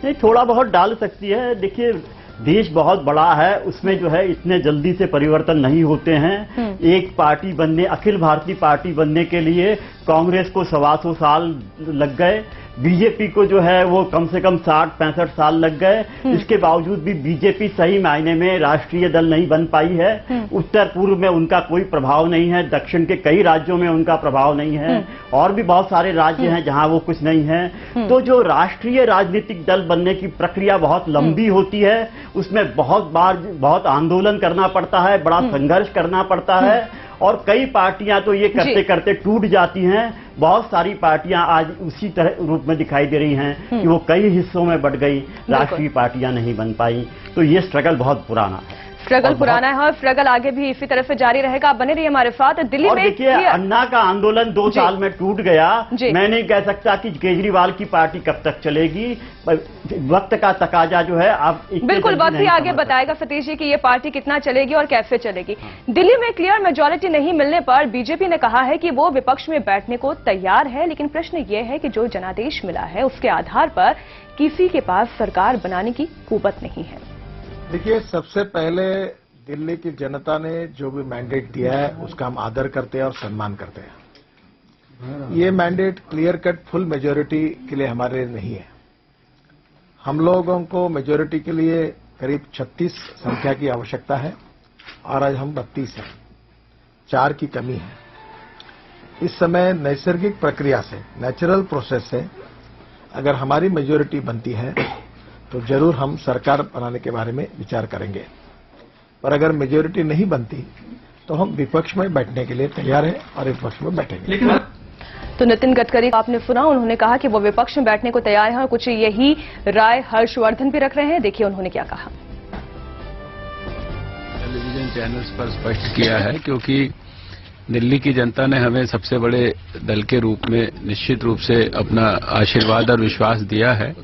नहीं, थोड़ा बहुत डाल सकती है। देखिए, देश बहुत बड़ा है, उसमें जो है इतने जल्दी से परिवर्तन नहीं होते हैं। एक पार्टी बनने, अखिल भारतीय पार्टी बनने के लिए कांग्रेस को 125 साल लग गए, बीजेपी को जो है वो कम से कम 60-65 साल लग गए। इसके बावजूद भी बीजेपी सही मायने में राष्ट्रीय दल नहीं बन पाई है। उत्तर पूर्व में उनका कोई प्रभाव नहीं है, दक्षिण के कई राज्यों में उनका प्रभाव नहीं है, और भी बहुत सारे राज्य हैं जहां वो कुछ नहीं है। तो जो राष्ट्रीय राजनीतिक दल बनने की प्रक्रिया बहुत लंबी होती है, उसमें बहुत आंदोलन करना पड़ता है, बड़ा संघर्ष करना पड़ता है, और कई पार्टियां तो ये करते करते टूट जाती हैं। बहुत सारी पार्टियां आज उसी तरह रूप में दिखाई दे रही हैं कि वो कई हिस्सों में बट गई, राष्ट्रीय पार्टियां नहीं बन पाई। तो ये स्ट्रगल बहुत पुराना है, स्ट्रगल पुराना है और स्ट्रगल आगे भी इसी तरह से जारी रहेगा। आप बने रहिए हमारे साथ। दिल्ली में देखिए, अन्ना का आंदोलन 2 साल में टूट गया। मैं नहीं कह सकता कि केजरीवाल की पार्टी कब तक चलेगी, वक्त का तकाजा जो है आप बिल्कुल वक्त ही आगे बताएगा सतीश जी कि ये पार्टी कितना चलेगी और कैसे चलेगी। दिल्ली में क्लियर मेजॉरिटी नहीं मिलने पर बीजेपी ने कहा है कि वो विपक्ष में बैठने को तैयार है, लेकिन प्रश्न ये है कि जो जनादेश मिला है उसके आधार पर किसी के पास सरकार बनाने की कुवत नहीं है। देखिए, सबसे पहले दिल्ली की जनता ने जो भी मैंडेट दिया है उसका हम आदर करते हैं और सम्मान करते हैं। ये mandate clear cut full majority के लिए हमारे लिए नहीं है। हम लोगों को मेजॉरिटी के लिए करीब 36 संख्या की आवश्यकता है और आज हम 32 हैं, 4 की कमी है। इस समय नैसर्गिक प्रक्रिया से, नेचुरल प्रोसेस से अगर हमारी मेजॉरिटी बनती है तो जरूर हम सरकार बनाने के बारे में विचार करेंगे, पर अगर मेजॉरिटी नहीं बनती तो हम विपक्ष में बैठने के लिए तैयार हैं और विपक्ष में बैठेंगे। तो नितिन गडकरी को आपने सुना, उन्होंने कहा कि वो विपक्ष में बैठने को तैयार हैं और कुछ यही राय हर्षवर्धन भी रख रहे हैं। देखिए उन्होंने क्या कहा। टेलीविजन चैनल्स पर स्पष्ट किया है, क्योंकि दिल्ली की जनता ने हमें सबसे बड़े दल के रूप में निश्चित रूप से अपना आशीर्वाद और विश्वास दिया है,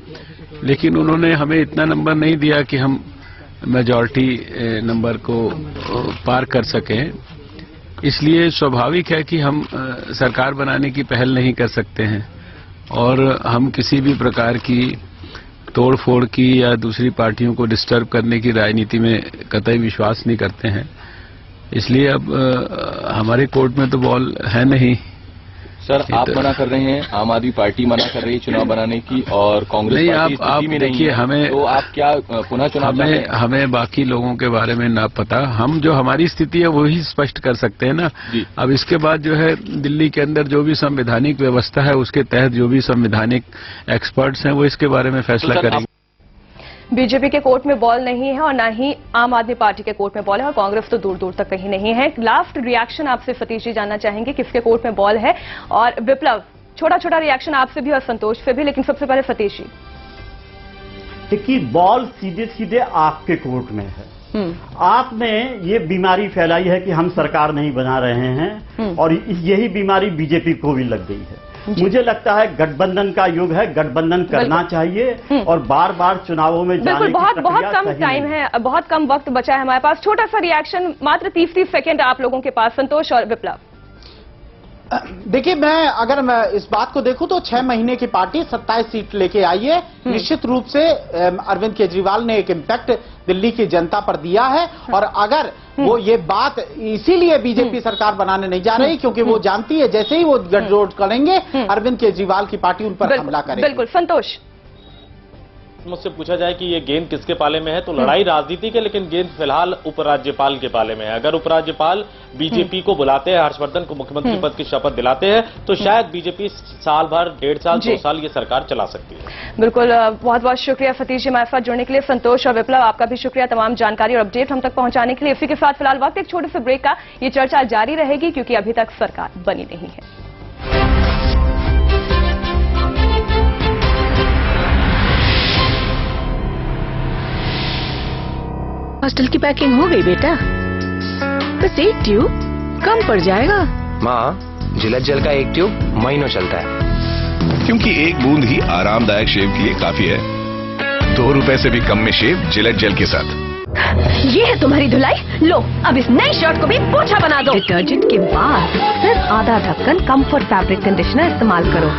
लेकिन उन्होंने हमें इतना नंबर नहीं दिया कि हम मेजॉरिटी नंबर को पार कर सकें। इसलिए स्वाभाविक है कि हम सरकार बनाने की पहल नहीं कर सकते हैं और हम किसी भी प्रकार की तोड़फोड़ की या दूसरी पार्टियों को डिस्टर्ब करने की राजनीति में कतई विश्वास नहीं करते हैं। इसलिए अब हमारे कोर्ट में तो बॉल है नहीं। सर, आप मना कर रहे हैं, आम आदमी पार्टी मना कर रही है चुनाव बनाने की और कांग्रेस नहीं, पार्टी स्थिति में नहीं है, हमें तो आप क्या पुनः चुनाव हमें बाकी लोगों के बारे में ना पता, हम जो हमारी स्थिति है वही स्पष्ट कर सकते हैं ना। अब इसके बाद जो है दिल्ली के अंदर जो भी संवैधानिक व्यवस्था है उसके तहत जो भी संवैधानिक एक्सपर्ट्स हैं वो इसके बारे में फैसला करेंगे। बीजेपी के कोर्ट में बॉल नहीं है और ना ही आम आदमी पार्टी के कोर्ट में बॉल है और कांग्रेस तो दूर दूर तक कहीं नहीं है। लास्ट रिएक्शन आपसे सतीश जी जानना चाहेंगे किसके कोर्ट में बॉल है, और विप्लव छोटा छोटा रिएक्शन आपसे भी और संतोष से भी, लेकिन सबसे पहले सतीश जी। देखिए, बॉल सीधे सीधे आपके कोर्ट में है। आपने ये बीमारी फैलाई है कि हम सरकार नहीं बना रहे हैं और यही बीमारी बीजेपी को भी लग गई है। मुझे लगता है गठबंधन का युग है, गठबंधन करना चाहिए और बार बार चुनावों में जाने की बहुत प्रक्रिया कम टाइम है, बहुत कम वक्त बचा है हमारे पास। छोटा सा रिएक्शन मात्र 30 सेकंड आप लोगों के पास, संतोष और विप्लव। देखिए, अगर मैं इस बात को देखूं तो 6 महीने की पार्टी 27 सीट लेके आई है। निश्चित रूप से अरविंद केजरीवाल ने एक इम्पैक्ट दिल्ली की जनता पर दिया है और अगर वो ये बात इसीलिए बीजेपी सरकार बनाने नहीं जा रही क्योंकि वो जानती है जैसे ही वो गठजोड़ करेंगे अरविंद केजरीवाल की पार्टी उन पर हमला करेगी। बिल्कुल। संतोष, मुझसे पूछा जाए कि ये गेंद किसके पाले में है तो लड़ाई राजनीति के, लेकिन गेंद फिलहाल उपराज्यपाल के पाले में है। अगर उपराज्यपाल बीजेपी को बुलाते हैं, हर्षवर्धन को मुख्यमंत्री पद की शपथ दिलाते हैं तो शायद बीजेपी साल भर, 1.5 साल, 2 साल ये सरकार चला सकती है। बिल्कुल, बहुत बहुत शुक्रिया सतीश जी हमारे साथ जुड़ने के लिए। संतोष और विप्लव, आपका भी शुक्रिया तमाम जानकारी और अपडेट हम तक पहुंचाने के लिए। इसी के साथ फिलहाल वक्त एक छोटे से ब्रेक का, ये चर्चा जारी रहेगी क्योंकि अभी तक सरकार बनी नहीं है। हॉस्टल की पैकिंग हो गई बेटा? बस 1 ट्यूब कम पड़ जाएगा। माँ, जिलेट जेल का 1 ट्यूब महीनों चलता है, क्योंकि 1 बूंद ही आरामदायक शेव के लिए काफी है। 2 रुपए से भी कम में शेव जिलेट जेल के साथ। ये है तुम्हारी धुलाई, लो अब इस नई शर्ट को भी पोछा बना दो। डिटर्जेंट के बाद सिर्फ आधा ढक्कन कंफर्ट फैब्रिक कंडीशनर इस्तेमाल करो।